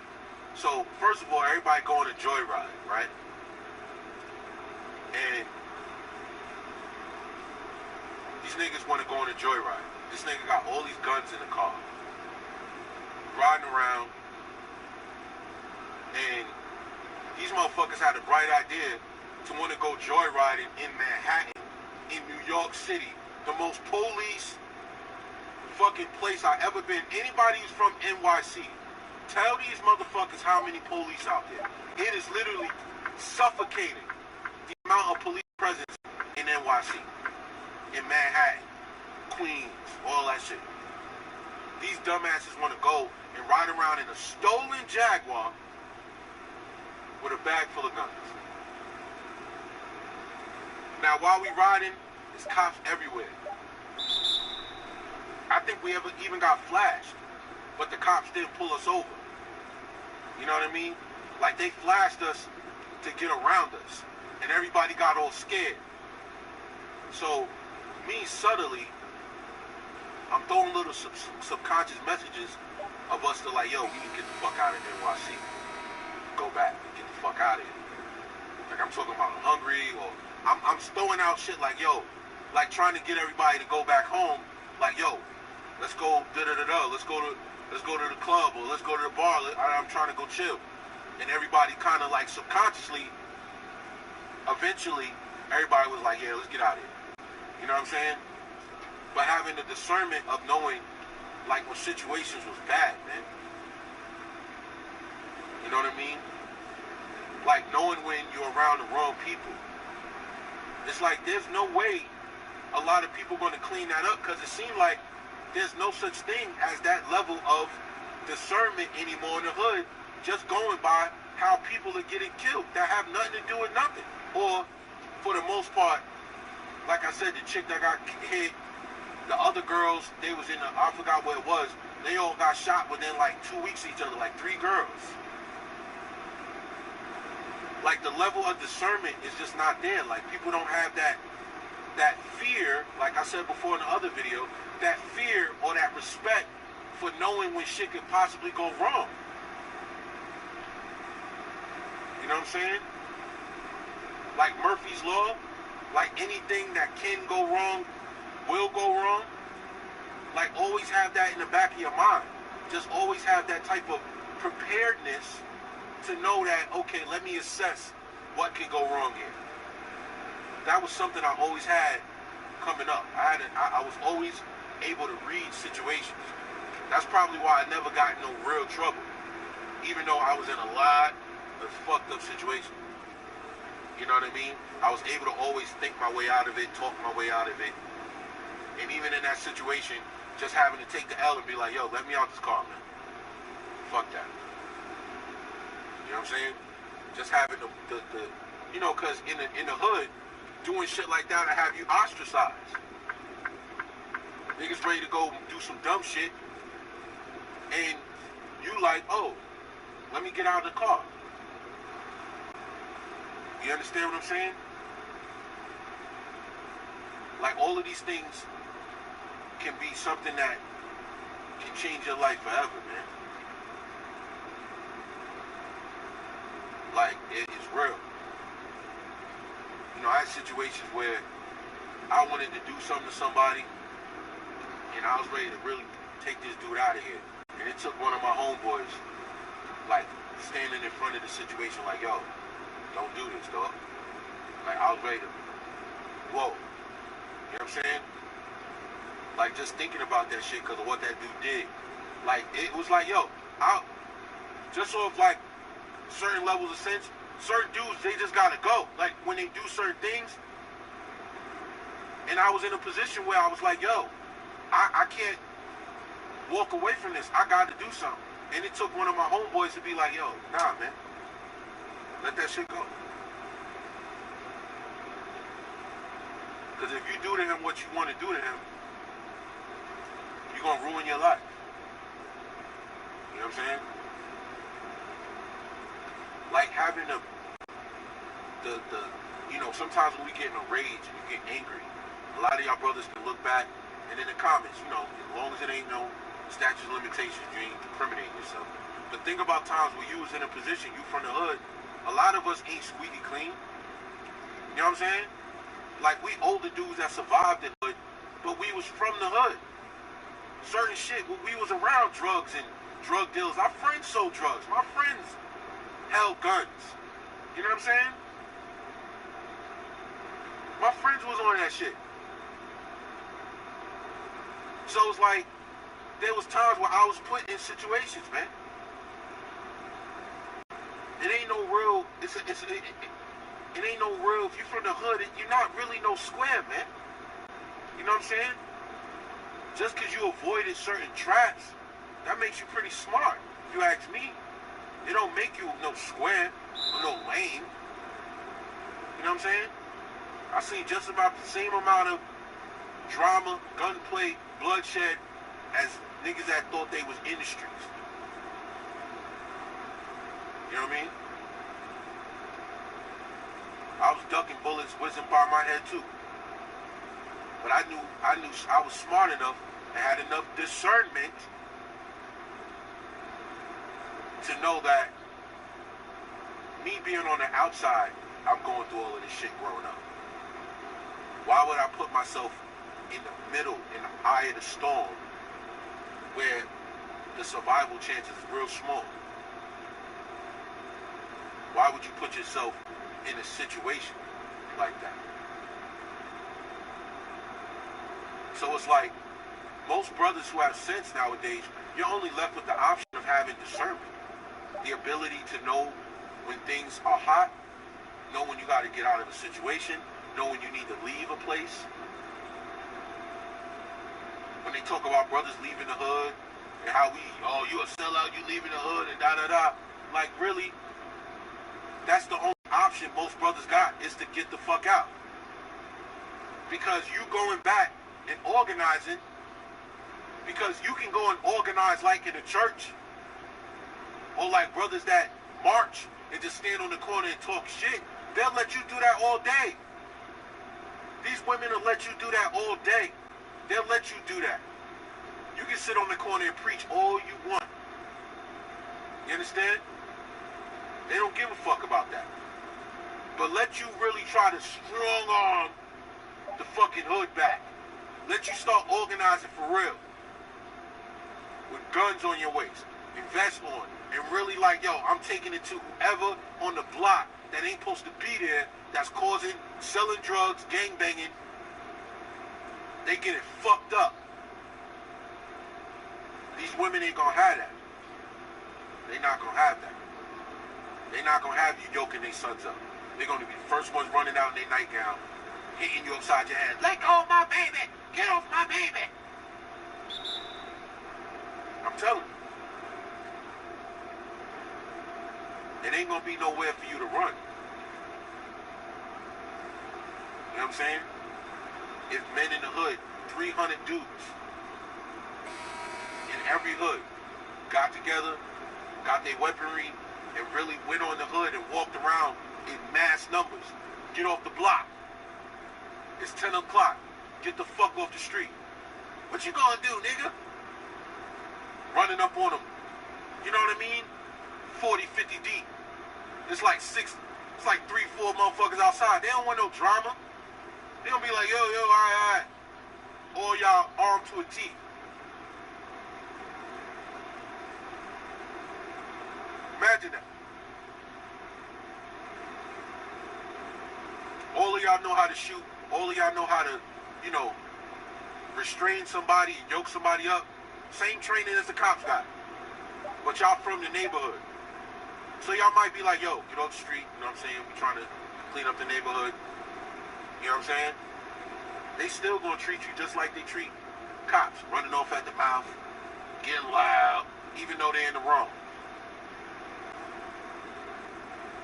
So, first of all, everybody going to joyride, right? And these niggas want to go on a joyride. This nigga got all these guns in the car. Riding around. And these motherfuckers had a bright idea to want to go joyriding in Manhattan, in New York City. The most police fucking place I ever been. Anybody who's from NYC, tell these motherfuckers how many police out there. It is literally suffocating the amount of police presence in NYC, in Manhattan, Queens, all that shit. These dumbasses want to go and ride around in a stolen Jaguar with a bag full of guns. Now, while we riding, there's cops everywhere. I think we even got flashed, but the cops didn't pull us over. You know what I mean? Like, they flashed us to get around us, and everybody got all scared. So, me subtly, I'm throwing little subconscious messages of us to like, yo, we need to get the fuck out of NYC. Go back and get the fuck out of here. Like, I'm talking about I'm hungry, or I'm throwing out shit like, yo, like trying to get everybody to go back home. Like, yo, let's go da-da-da-da. Let's go to the club, or let's go to the bar. I'm trying to go chill. And everybody kind of like subconsciously, eventually, everybody was like, yeah, let's get out of here. You know what I'm saying? But having the discernment of knowing, like, when situations was bad, man. You know what I mean? Like, knowing when you're around the wrong people. It's like, there's no way a lot of people going to clean that up, because it seemed like there's no such thing as that level of discernment anymore in the hood, just going by how people are getting killed that have nothing to do with nothing. Or, for the most part, like I said, the chick that got hit, the other girls, they was in I forgot where it was, they all got shot within like 2 weeks of each other, like 3 girls. Like, the level of discernment is just not there. Like, people don't have that fear, like I said before in the other video, that fear or that respect for knowing when shit could possibly go wrong. You know what I'm saying? Like Murphy's Law, like anything that can go wrong will go wrong. Like, always have that in the back of your mind. Just always have that type of preparedness to know that, okay, let me assess what could go wrong here. That was something I always had coming up. I was always able to read situations. That's probably why I never got in no real trouble, even though I was in a lot of fucked up situations. You know what I mean? I was able to always think my way out of it, talk my way out of it. And even in that situation, just having to take the L and be like, yo, let me out this car, man. fuck that. You know what I'm saying? Just having the you know, cause in the hood, doing shit like that will have you ostracized. Niggas ready to go do some dumb shit, and you like, oh, let me get out of the car. You understand what I'm saying? Like, all of these things can be something that can change your life forever, man. Like, it's real. You know, I had situations where I wanted to do something to somebody, and I was ready to really take this dude out of here. And it took one of my homeboys, like, standing in front of the situation like, yo, don't do this, dog. Like, I was ready to, whoa. You know what I'm saying? Like, just thinking about that shit because of what that dude did. Like, it was like, yo, just so of, like, certain levels of sense, certain dudes, they just gotta go. Like, when they do certain things, and I was in a position where I was like, yo, I can't walk away from this. I gotta do something. And it took one of my homeboys to be like, yo, nah, man. Let that shit go. Because if you do to him what you want to do to him, you're going to ruin your life. You know what I'm saying? Like having the you know, sometimes when we get in a rage and you get angry, a lot of y'all brothers can look back and in the comments, you know, as long as it ain't no statute of limitations, you ain't incriminating yourself. But think about times where you was in a position, you from the hood, a lot of us ain't squeaky clean. You know what I'm saying? Like, we older dudes that survived the hood, but we was from the hood. Certain shit, we was around drugs and drug deals. Our friends sold drugs. My friends held guns. You know what I'm saying? My friends was on that shit. So it's like, there was times where I was put in situations, man. It ain't no real, it ain't no real, if you're from the hood, you're not really no square, man. You know what I'm saying? Just because you avoided certain traps, that makes you pretty smart, if you ask me. It don't make you no square or no lame. You know what I'm saying? I seen just about the same amount of drama, gunplay, bloodshed as niggas that thought they was in the streets. You know what I mean? I was ducking bullets whizzing by my head too. But I knew I was smart enough and had enough discernment to know that me being on the outside, I'm going through all of this shit growing up. Why would I put myself in the middle, in the eye of the storm, where the survival chances is real small? Why would you put yourself in a situation like that? So it's like, most brothers who have sense nowadays, you're only left with the option of having discernment. The ability to know when things are hot, know when you got to get out of a situation, know when you need to leave a place. When they talk about brothers leaving the hood, and how you a sellout, you leaving the hood, and da-da-da. Like, really, that's the only option most brothers got, is to get the fuck out. Because you going back and organizing, because you can go and organize like in a church, or like brothers that march and just stand on the corner and talk shit. They'll let you do that all day. These women will let you do that all day. They'll let you do that. You can sit on the corner and preach all you want. You understand? They don't give a fuck about that. But let you really try to strong arm the fucking hood back. Let you start organizing for real. With guns on your waist. And vests on. And really like, yo, I'm taking it to whoever on the block that ain't supposed to be there, that's causing, selling drugs, gangbanging. They get it fucked up. These women ain't gonna have that. They not gonna have that. They not gonna have you yoking their sons up. They're gonna be the first ones running out in their nightgown, hitting you upside your head. Let go of my baby! Get off my baby! I'm telling you. it ain't gonna be nowhere for you to run. You know what I'm saying? If men in the hood, 300 dudes in every hood got together, got their weaponry, and really went on the hood and walked around in mass numbers. Get off the block. It's 10 o'clock. Get the fuck off the street. What you gonna do, nigga? Running up on them. You know what I mean? 40, 50 deep. It's like 3, 4 motherfuckers outside. They don't want no drama. They gonna be like, yo, all right. All y'all armed to a T. Imagine that. All of y'all know how to shoot. All of y'all know how to, you know, restrain somebody and yoke somebody up. Same training as the cops got. But y'all from the neighborhood. So y'all might be like, yo, get off the street. You know what I'm saying? We trying to clean up the neighborhood. You know what I'm saying? They still gonna treat you just like they treat cops. Running off at the mouth. Getting loud. Even though they're in the wrong.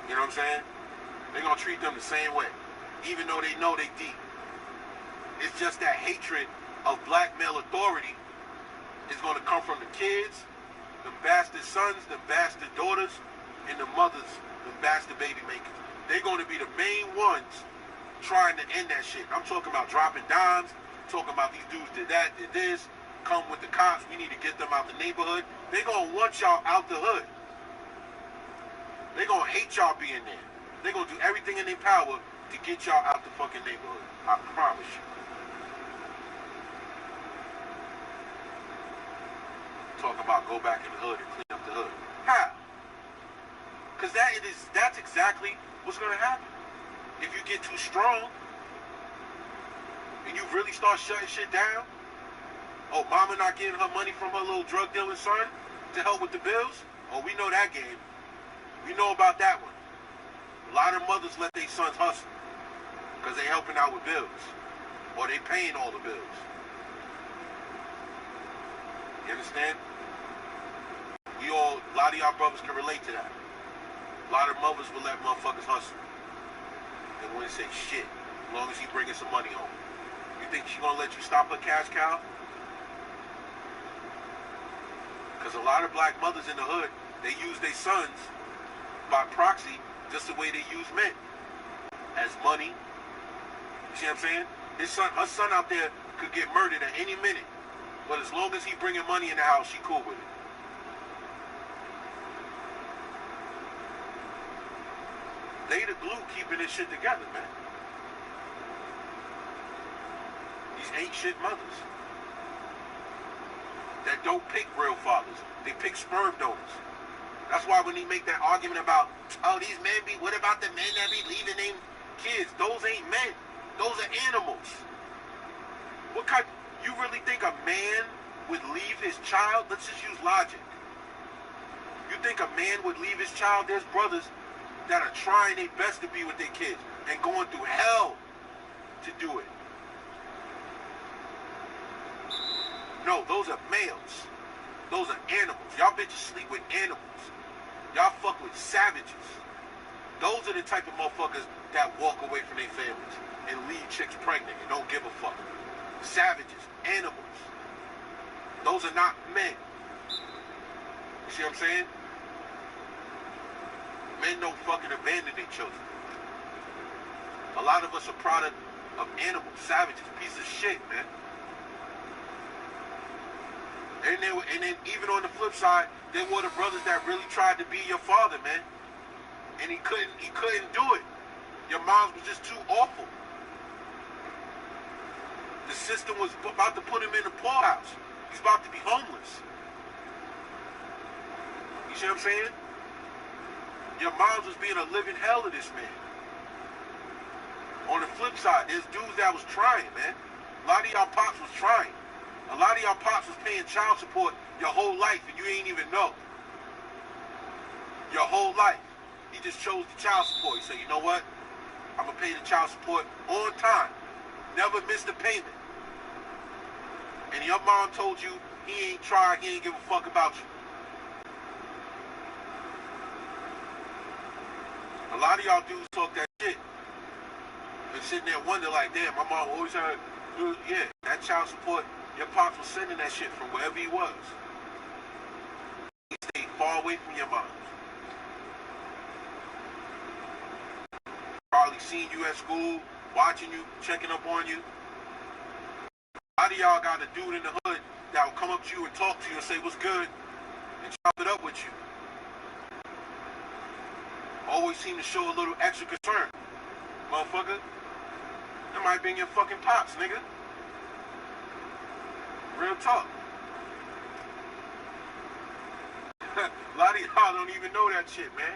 You know what I'm saying? They're gonna treat them the same way. Even though they know they deep. It's just that hatred of black male authority is gonna come from the kids, the bastard sons, the bastard daughters, and the mothers, the bastard baby makers. They're gonna be the main ones trying to end that shit. I'm talking about dropping dimes, talking about these dudes did that, did this, come with the cops, we need to get them out the neighborhood. They're gonna want y'all out the hood. They're gonna hate y'all being there. They're gonna do everything in their power to get y'all out the fucking neighborhood. I promise you. Talking about go back in the hood and clean up the hood. How? Because that's exactly what's gonna happen. If you get too strong and you really start shutting shit down, oh, mama not getting her money from her little drug dealing son to help with the bills? Oh, we know that game. We know about that one. A lot of mothers let their sons hustle because they helping out with bills or they paying all the bills. You understand? A lot of y'all brothers can relate to that. A lot of mothers will let motherfuckers hustle. They wouldn't say shit as long as he bringing some money home. You think she gonna let you stop her cash cow? Because a lot of black mothers in the hood, they use their sons by proxy just the way they use men. As money. You see what I'm saying? Her son out there could get murdered at any minute. But as long as he bringing money in the house, she cool with it. They the glue keeping this shit together, man. These ain't shit mothers that don't pick real fathers. They pick sperm donors. That's why when he make that argument about, oh, these men be, what about the men that be leaving them kids? Those ain't men. Those are animals. What kind, you really think a man would leave his child? Let's just use logic. You think a man would leave his child? There's brothers that are trying their best to be with their kids and going through hell to do it. No, those are males. Those are animals. Y'all bitches sleep with animals. Y'all fuck with savages. Those are the type of motherfuckers that walk away from their families and leave chicks pregnant and don't give a fuck. Savages, animals. Those are not men. You see what I'm saying? Men don't fucking abandon their children. A lot of us are product of animals, savages, piece of shit, man. And then even on the flip side, there were the brothers that really tried to be your father, man. And he couldn't do it. Your mom was just too awful. The system was about to put him in the poorhouse. He's about to be homeless. You see what I'm saying? Your moms was being a living hell to this man. On the flip side, there's dudes that was trying, man. A lot of y'all pops was trying. A lot of y'all pops was paying child support your whole life and you ain't even know. Your whole life. He just chose the child support. He said, you know what? I'm going to pay the child support on time. Never missed a payment. And your mom told you he ain't tried, he ain't give a fuck about you. A lot of y'all dudes talk that shit and sitting there wonder like, damn, my mom always had, yeah, that child support, your pops was sending that shit from wherever he was. He stayed far away from your moms. Probably seen you at school, watching you, checking up on you. A lot of y'all got a dude in the hood that will come up to you and talk to you and say what's good and chop it up with you. Always seem to show a little extra concern. Motherfucker, that might be in your fucking pops, nigga. Real talk. A lot of y'all don't even know that shit, man.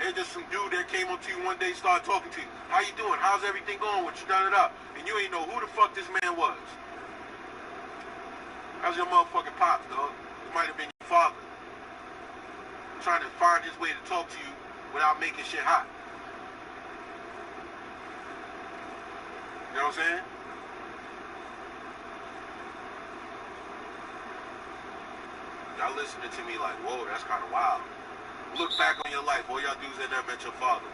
There's just some dude that came up to you one day, started talking to you. How you doing? How's everything going with you? Da-da-da. And you ain't know who the fuck this man was. How's your motherfucking pops, dog? It might have been your father. Trying to find his way to talk to you without making shit hot. You know what I'm saying? Y'all listening to me like, whoa, that's kind of wild. Look back on your life. All y'all dudes that never met your father.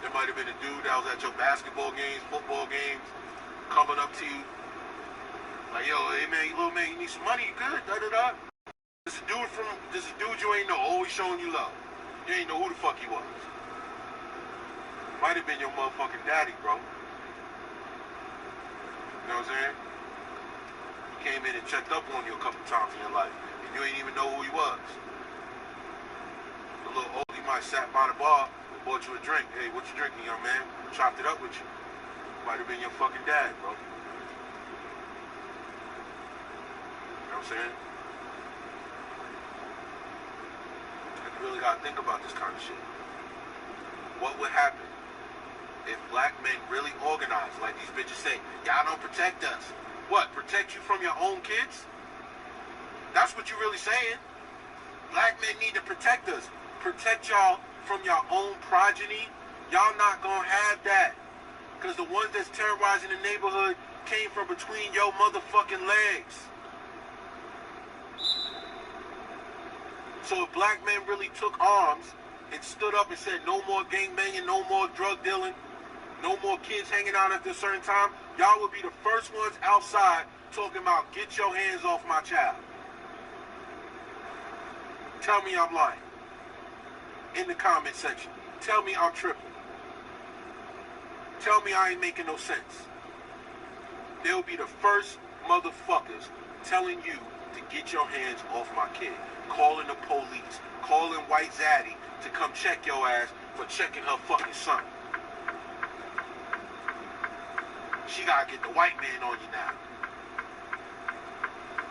There might have been a dude that was at your basketball games, football games, coming up to you. Like, yo, hey man, little man, you need some money, you good? Da-da-da. This is a dude you ain't know, always showing you love. You ain't know who the fuck he was. Might have been your motherfucking daddy, bro. You know what I'm saying? He came in and checked up on you a couple times in your life, and you ain't even know who he was. The little oldie might sat by the bar and bought you a drink. Hey, what you drinking, young man? Chopped it up with you. Might have been your fucking dad, bro. You know what I'm saying? You really gotta think about this kind of shit. What would happen if black men really organized, like these bitches say, y'all don't protect us? What, protect you from your own kids? That's what you're really saying. Black men need to protect us. Protect y'all from your own progeny. Y'all not gonna have that. Because the ones that's terrorizing the neighborhood came from between your motherfucking legs. So if black men really took arms and stood up and said no more gangbanging, no more drug dealing, no more kids hanging out at a certain time, y'all would be the first ones outside talking about get your hands off my child. Tell me I'm lying. In the comment section. Tell me I'm tripping. Tell me I ain't making no sense. They'll be the first motherfuckers telling you to get your hands off my kid. Calling the police. Calling White Zaddy to come check your ass for checking her fucking son. She gotta get the white man on you now.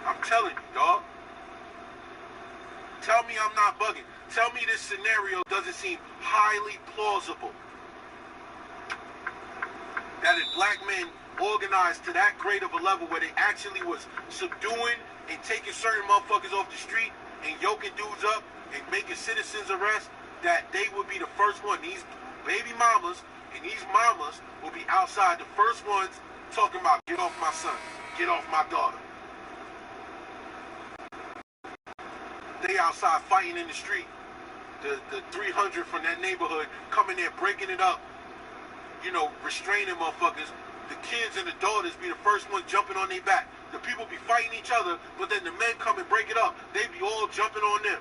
I'm telling you, dog. Tell me I'm not bugging. Tell me this scenario doesn't seem highly plausible. That if black men organized to that great of a level where they actually was subduing and taking certain motherfuckers off the street and yoking dudes up and making citizens arrest, that they would be the first one. These baby mamas and these mamas will be outside the first ones talking about get off my son, get off my daughter. They outside fighting in the street. The 300 from that neighborhood coming there breaking it up, you know, restraining motherfuckers. The kids and the daughters be the first ones jumping on their back. The people be fighting each other, but then the men come and break it up. They be all jumping on them.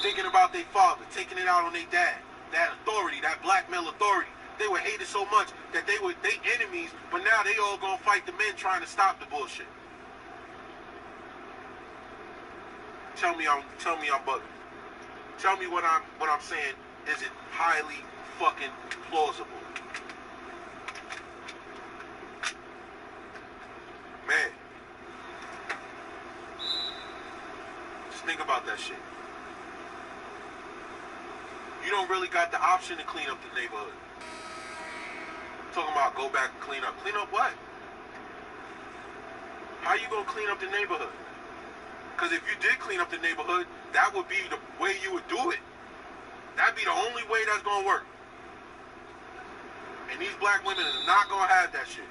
Thinking about their father, taking it out on their dad. That authority, that black male authority. They were hated so much that they enemies, but now they all gonna fight the men trying to stop the bullshit. Tell me I'm bugging. Tell me what I'm saying isn't highly fucking plausible. Man. Just think about that shit. You don't really got the option to clean up the neighborhood. Talking about go back and clean up. Clean up what? How you gonna clean up the neighborhood? Because if you did clean up the neighborhood, that would be the way you would do it. That'd be the only way that's gonna work. And these black women are not gonna have that shit.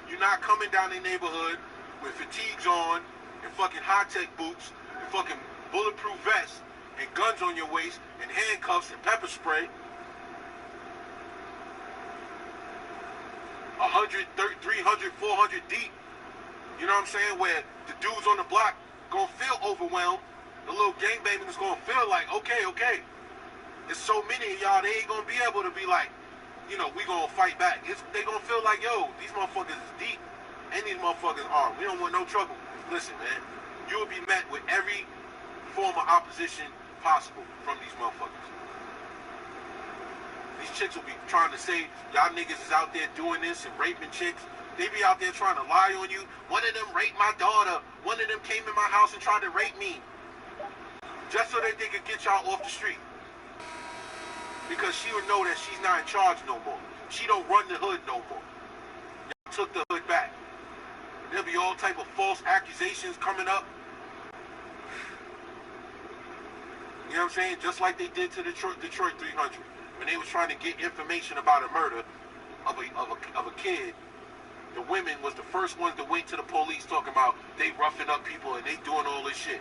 You're not coming down their neighborhood with fatigues on and fucking high-tech boots and fucking bulletproof vests and guns on your waist and handcuffs and pepper spray. 100, 300, 400 deep. You know what I'm saying? Where the dudes on the block gonna feel overwhelmed. The little gangbangers is gonna feel like, okay. There's so many of y'all, they ain't gonna be able to be like, you know, we gonna fight back. They gonna feel like, yo, these motherfuckers is deep, and these motherfuckers armed. We don't want no trouble. Listen, man, you will be met with every form of opposition possible from these motherfuckers. These chicks will be trying to say, y'all niggas is out there doing this and raping chicks. They be out there trying to lie on you. One of them raped my daughter. One of them came in my house and tried to rape me. Just so that they could get y'all off the street. Because she would know that she's not in charge no more. She don't run the hood no more. Y'all took the hood back. There'll be all type of false accusations coming up. You know what I'm saying? Just like they did to Detroit 300. When they was trying to get information about a murder of a kid, the women was the first ones to wait to the police talking about they roughing up people and they doing all this shit.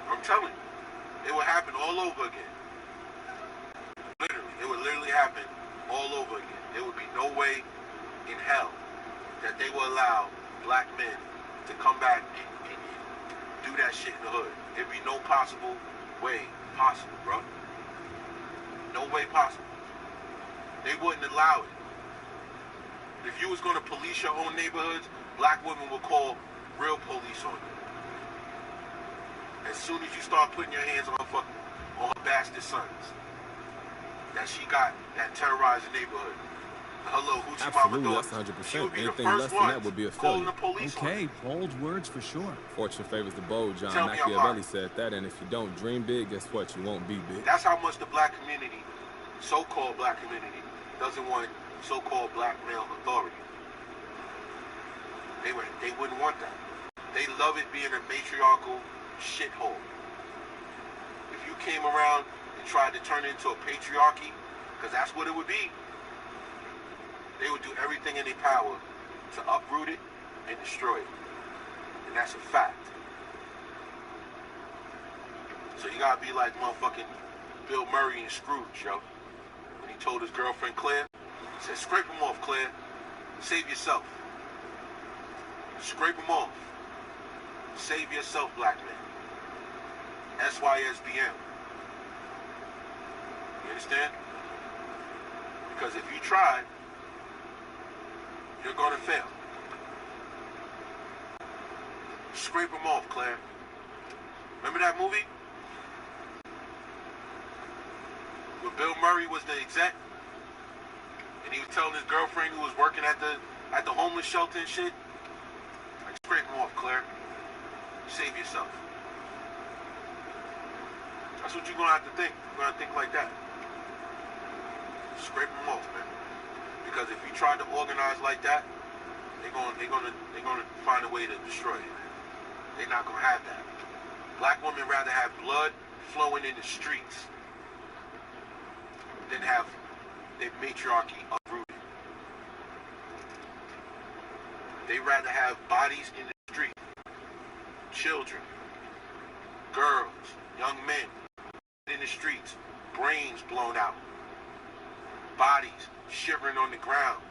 I'm telling you, it would happen all over again. Literally, it would literally happen all over again. There would be no way in hell that they will allow black men to come back and do that shit in the hood. There'd be no possible way possible, bro. No way possible. They wouldn't allow it. If you was going to police your own neighborhoods, black women would call real police on you. As soon as you start putting your hands on her bastard sons that she got that terrorized the neighborhood. Hello, Hoochie Absolutely, Mama that's daughters. 100%. She would be Anything the less first than that ones would be a calling failure. the police on Okay, you. bold words for sure. Fortune favors the bold. John Tell me I'm Machiavelli lying. said that, and if you don't dream big, guess what? You won't be big. That's how much the black community, so-called black community, doesn't want so-called black male authority. They wouldn't want that. They love it being a matriarchal shithole. If you came around and tried to turn it into a patriarchy, because that's what it would be, they would do everything in their power to uproot it and destroy it. And that's a fact. So you gotta be like motherfucking Bill Murray and Scrooge, yo. When he told his girlfriend Claire, he said, scrape them off, Claire. Save yourself. Scrape them off. Save yourself, black man. SYSBM. You understand? Because if you try, you're gonna fail. Scrape them off, Claire. Remember that movie? Where Bill Murray was the exec? And he was telling his girlfriend who was working at the homeless shelter and shit, like, scrape them off, Claire. Save yourself. That's what you're gonna have to think. You're gonna think like that. Scrape them off, man. Because if you try to organize like that, they're gonna find a way to destroy you. They're not gonna have that. Black women rather have blood flowing in the streets than have their matriarchy uprooted. They rather have bodies in the street, children, girls, young men in the streets, brains blown out, bodies shivering on the ground,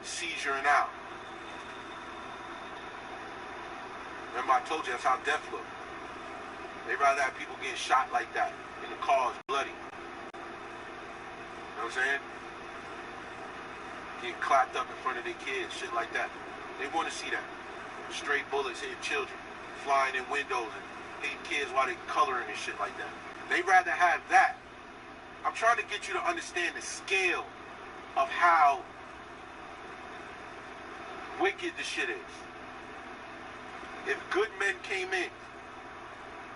seizuring out. Remember I told you that's how death look. They rather have people getting shot like that in the cars, bloody. You know what I'm saying? Getting clapped up in front of their kids, shit like that. They want to see that. Straight bullets hitting children, flying in windows and hitting kids while they coloring and shit like that. They rather have that. I'm trying to get you to understand the scale of how wicked the shit is. If good men came in,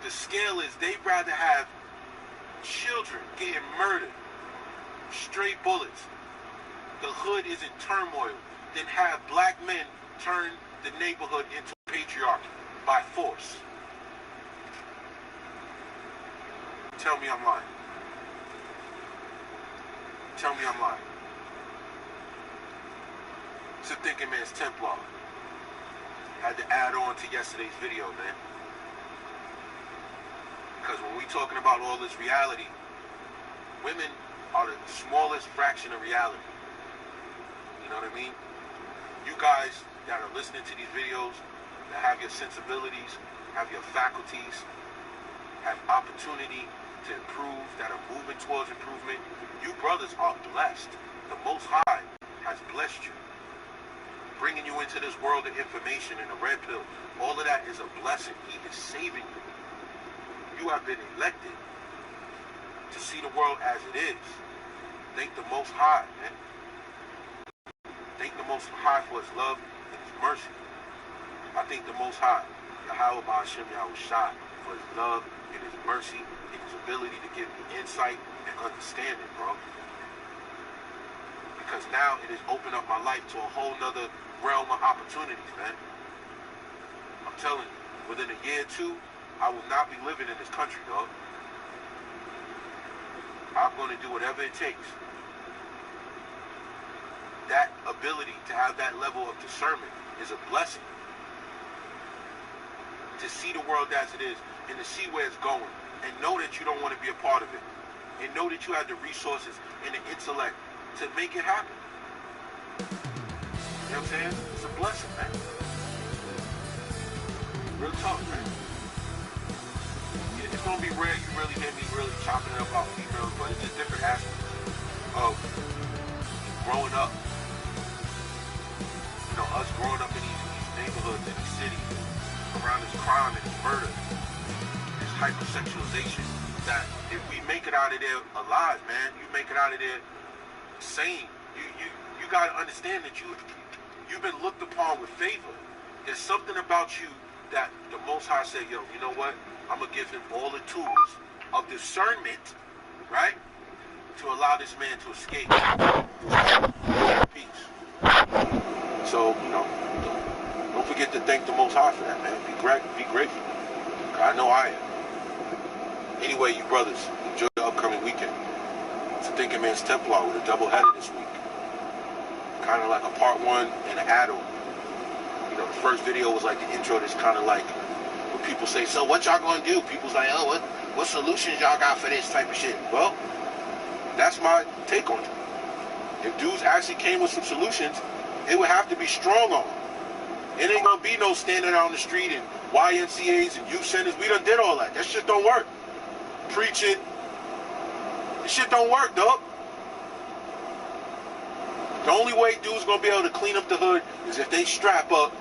the scale is they'd rather have children getting murdered, straight bullets, the hood is in turmoil, than have black men turn the neighborhood into patriarchy by force. Tell me I'm lying. Tell me I'm lying. It's a thinking man's Templar. had to add on to yesterday's video, man. Because when we talking about all this reality, women are the smallest fraction of reality. You know what I mean? You guys that are listening to these videos, that have your sensibilities, have your faculties, have opportunity to improve, that are moving towards improvement, you brothers are blessed. The Most High has blessed you. Bringing you into this world of information and the red pill, all of that is a blessing. He is saving you. You have been elected to see the world as it is. Thank the Most High, man. Thank the Most High for his love and his mercy. I thank the Most High, Yahweh Ba'ashem Yahushua, for his love and his mercy and his ability to give me insight and understanding, bro. Because now it has opened up my life to a whole nother realm of opportunities, man. I'm telling you, within a year or two, I will not be living in this country, dog. I'm going to do whatever it takes. That ability to have that level of discernment is a blessing. To see the world as it is and to see where it's going and know that you don't want to be a part of it and know that you have the resources and the intellect to make it happen. You know what I'm saying? It's a blessing, man. Real talk, man. It's going to be rare you really hear me really chopping it up about females, but it's just different aspects of growing up. You know, us growing up in these neighborhoods, in these cities, around this crime and this murder, this hypersexualization, that if we make it out of there alive, man, you make it out of there sane. You got to understand that you've been looked upon with favor. There's something about you that the Most High said, yo, you know what? I'm going to give him all the tools of discernment, right, to allow this man to escape. Peace. So, you know, don't forget to thank the Most High for that, man. Be grateful. I know I am. Anyway, you brothers, enjoy the upcoming weekend. It's a Thinking Man's Templar with a double-header this week. Kind of like a part one and an add-on. You know, the first video was like the intro that's kind of like when people say, so what y'all gonna do? People's like, oh, what solutions y'all got for this type of shit? Well, that's my take on it. If dudes actually came with some solutions, it would have to be strong on them. It ain't gonna be no standing out on the street and YMCAs and youth centers. We done did all that. That shit don't work. Preaching. This shit don't work, dog. The only way dudes gonna be able to clean up the hood is if they strap up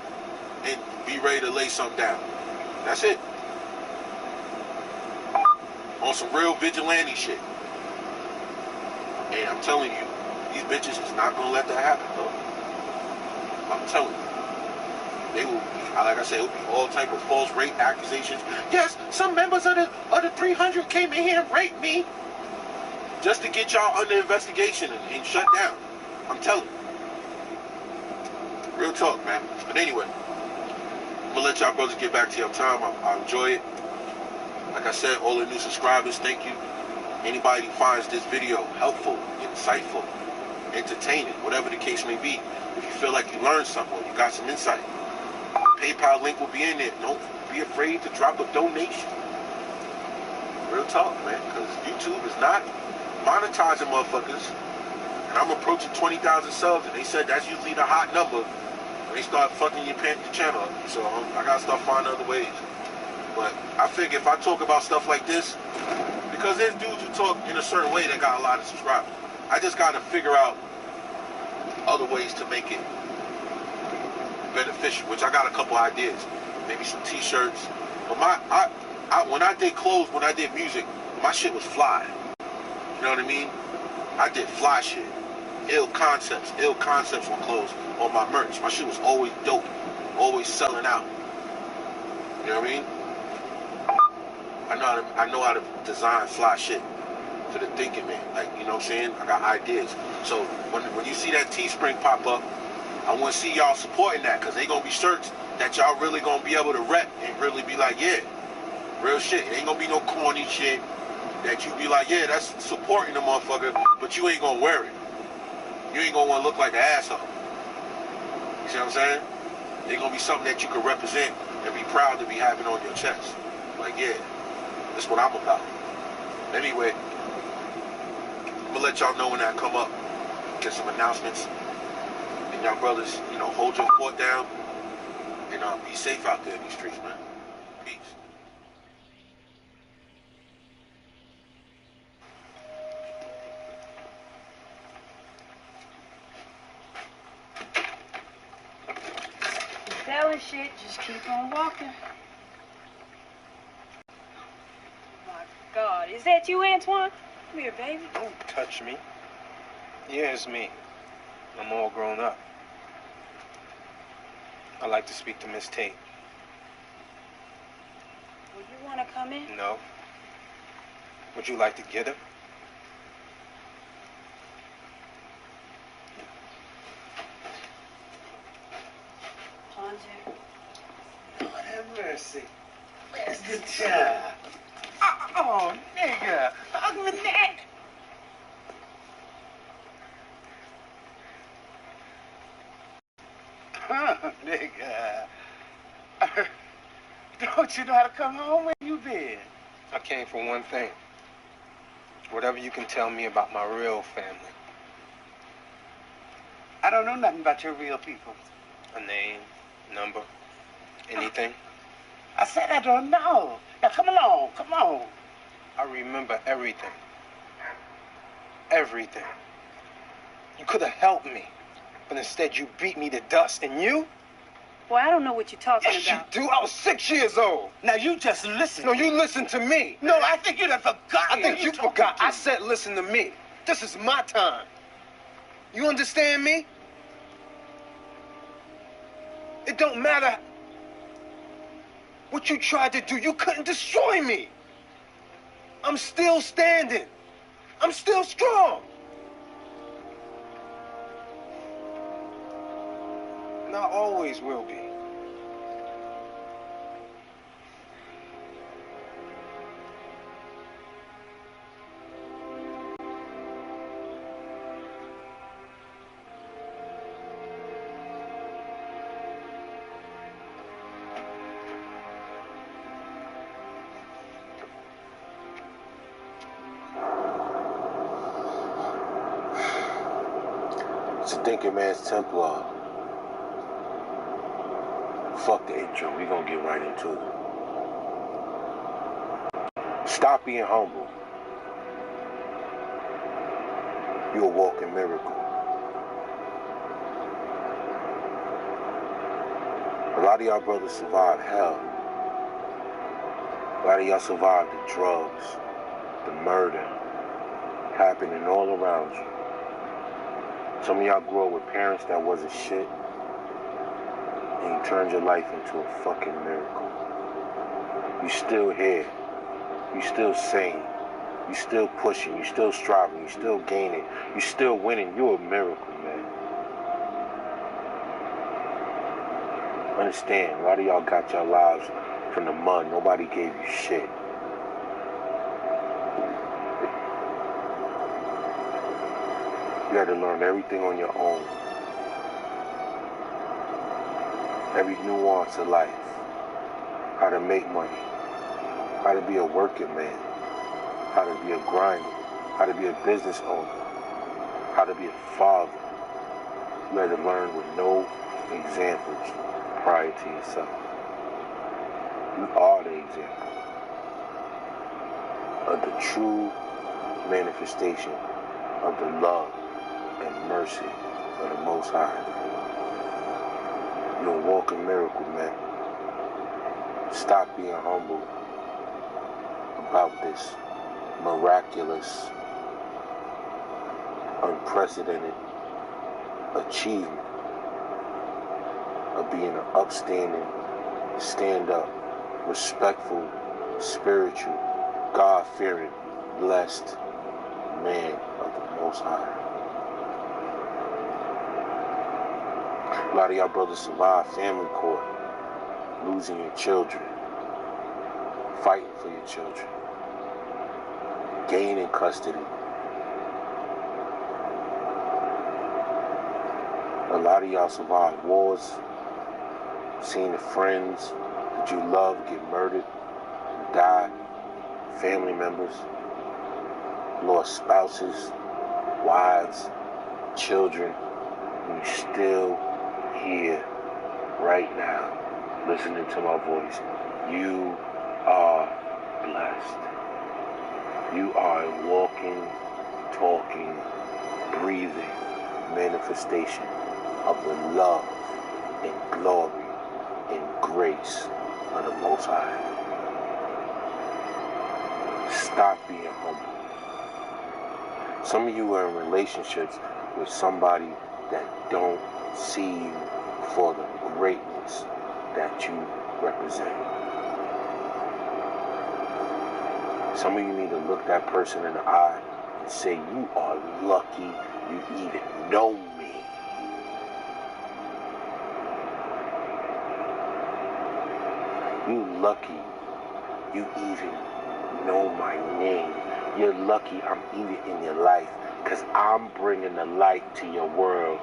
and be ready to lay something down. That's it. On some real vigilante shit. And I'm telling you, these bitches is not gonna let that happen, though. I'm telling you. They will be, like I said, it will be all type of false rape accusations. Yes, some members of the 300 came in here and raped me. Just to get y'all under investigation and shut down. I'm telling you. Real talk, man. But anyway, I'm going to let y'all brothers get back to your time. I enjoy it. Like I said, all the new subscribers, thank you. Anybody who finds this video helpful, insightful, entertaining, whatever the case may be, if you feel like you learned something or you got some insight, PayPal link will be in there. Don't be afraid to drop a donation. Real talk, man, because YouTube is not monetizing motherfuckers. And I'm approaching 20,000 subs, and they said that's usually the hot number when they start fucking your channel up. So I gotta start finding other ways. But I figure if I talk about stuff like this, because there's dudes who talk in a certain way that got a lot of subscribers, I just gotta figure out other ways to make it beneficial, which I got a couple ideas. Maybe some t-shirts. But when I did clothes, when I did music, my shit was fly. You know what I mean? I did fly shit. Ill concepts on clothes, on my merch. My shit was always dope. Always selling out. You know what I mean? I know how to design fly shit for the thinking man. Like, you know what I'm saying? I got ideas. So when you see that Teespring pop up, I want to see y'all supporting that, because they going to be shirts that y'all really going to be able to rep and really be like, yeah, real shit. It ain't going to be no corny shit that you be like, yeah, that's supporting the motherfucker, but you ain't going to wear it. You ain't going to want to look like an asshole. You see what I'm saying? They're gonna be something that you can represent and be proud to be having on your chest. Like, yeah, that's what I'm about. Anyway, I'm gonna let y'all know when I come up, get some announcements. And y'all brothers, hold your fort down and be safe out there in these streets, man. Peace. Selling shit, just keep on walking. My God, is that you, Antoine? Come here, baby. Don't touch me. Yeah, it's me. I'm all grown up. I'd like to speak to Miss Tate. Well, you want to come in? No. Would you like to get her? Lord have mercy. Where's the child? Oh, nigga. Hug my neck. Nigga. Don't you know how to come home? Where you been? I came for one thing. Whatever you can tell me about my real family. I don't know nothing about your real people. A name, number, anything? I said I don't know. Now come along, come on. I remember everything. Everything. You could have helped me, but instead you beat me to dust. And you? Boy, I don't know what you're talking Yes, about. you do. I was 6 years old. Now you just listen. No, you listen to me. No, I think you done forgot. I think you forgot. I said listen to me. This is my time. You understand me? It don't matter what you tried to do. You couldn't destroy me. I'm still standing. I'm still strong. And I always will be. It's a thinking man's Templar. Fuck the intro, we gonna get right into it. Stop being humble. You're a walking miracle. A lot of y'all brothers survived hell. A lot of y'all survived the drugs, the murder, happening all around you. Some of y'all grew up with parents that wasn't shit, and you turned your life into a fucking miracle. You still here. You still sane. You still pushing. You still striving. You still gaining. You still winning. You're a miracle, man. Understand, a lot of y'all got your lives from the mud. Nobody gave you shit. You had to learn everything on your own. Every nuance of life. How to make money. How to be a working man. How to be a grinder. How to be a business owner. How to be a father. You had to learn with no examples prior to yourself. You are the example of the true manifestation of the love and mercy of the Most High. You're a walking miracle, man. Stop being humble about this miraculous, unprecedented achievement of being an upstanding, stand-up, respectful, spiritual, God-fearing, blessed man of the Most High. A lot of y'all brothers survived family court, losing your children, fighting for your children, gaining custody. A lot of y'all survived wars, Seeing the friends that you love get murdered and die, family members, lost spouses, wives, children, and you're still here right now listening to my voice. You are blessed. You are a walking, talking, breathing manifestation of the love and glory and grace of the Most High. Stop being humble. Some of you are in relationships with somebody that don't see you for the greatness that you represent. Some of you need to look that person in the eye and say, you are lucky you even know me. You lucky you even know my name. You're lucky I'm even in your life because I'm bringing the light to your world.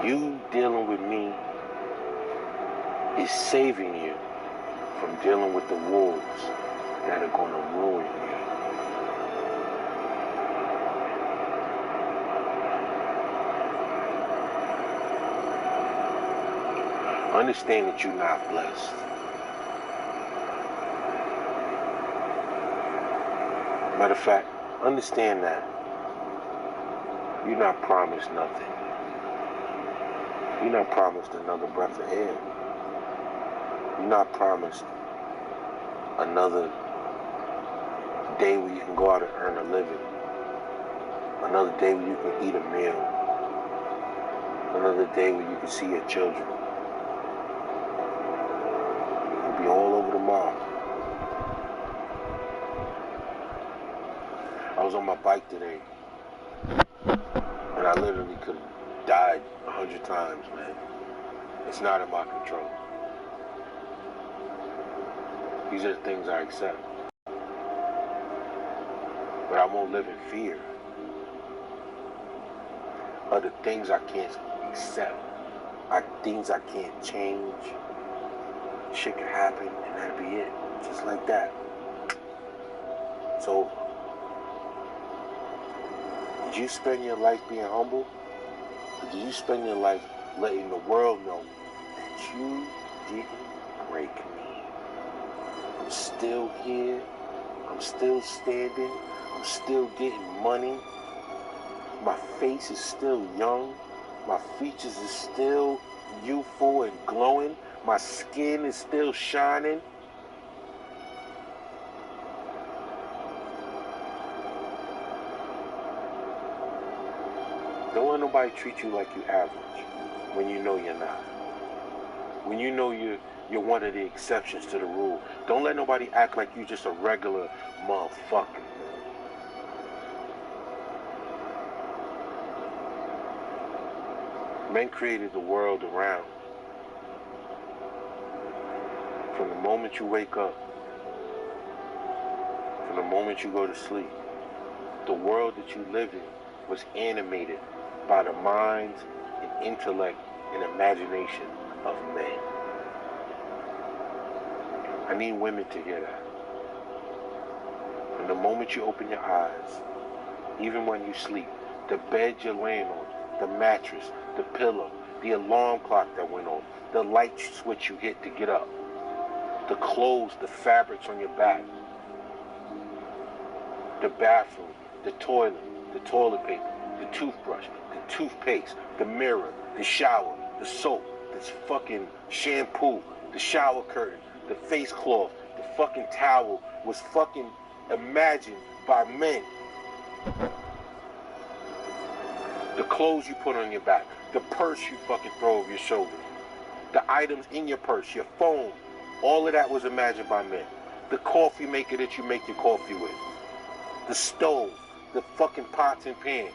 You dealing with me is saving you from dealing with the wolves that are going to ruin you. Understand that you're not blessed. Matter of fact, understand that you're not promised nothing. You're not promised another breath of air. You're not promised another day where you can go out and earn a living. Another day where you can eat a meal. Another day where you can see your children. You'll be all over the mall. I was on my bike today, and I literally could have died 100 times, man. It's not in my control. These are the things I accept. But I won't live in fear of the things I can't accept, things I can't change. Shit can happen, and that'll be it. Just like that. It's over. Did you spend your life being humble? Or did you spend your life letting the world know that you didn't break me? I'm still here. I'm still standing. I'm still getting money. My face is still young. My features is still youthful and glowing. My skin is still shining. Don't let nobody treat you like you average when you know you're not. When you know you're one of the exceptions to the rule. Don't let nobody act like you just a regular motherfucker. Men created the world around. From the moment you wake up, from the moment you go to sleep, the world that you live in was animated by the minds and intellect and imagination of men. I need women to hear that. From the moment you open your eyes, even when you sleep, the bed you're laying on, the mattress, the pillow, the alarm clock that went on, the light switch you hit to get up, the clothes, the fabrics on your back, the bathroom, the toilet paper, the toothbrush, the toothpaste, the mirror, the shower, the soap, this fucking shampoo, the shower curtain, the face cloth, the fucking towel was fucking imagined by men. The clothes you put on your back, the purse you fucking throw over your shoulder, the items in your purse, your phone, all of that was imagined by men. The coffee maker that you make your coffee with, the stove, the fucking pots and pans,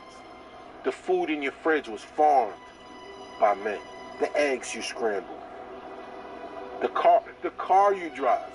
the food in your fridge was farmed by men. The eggs you scramble, the car you drive,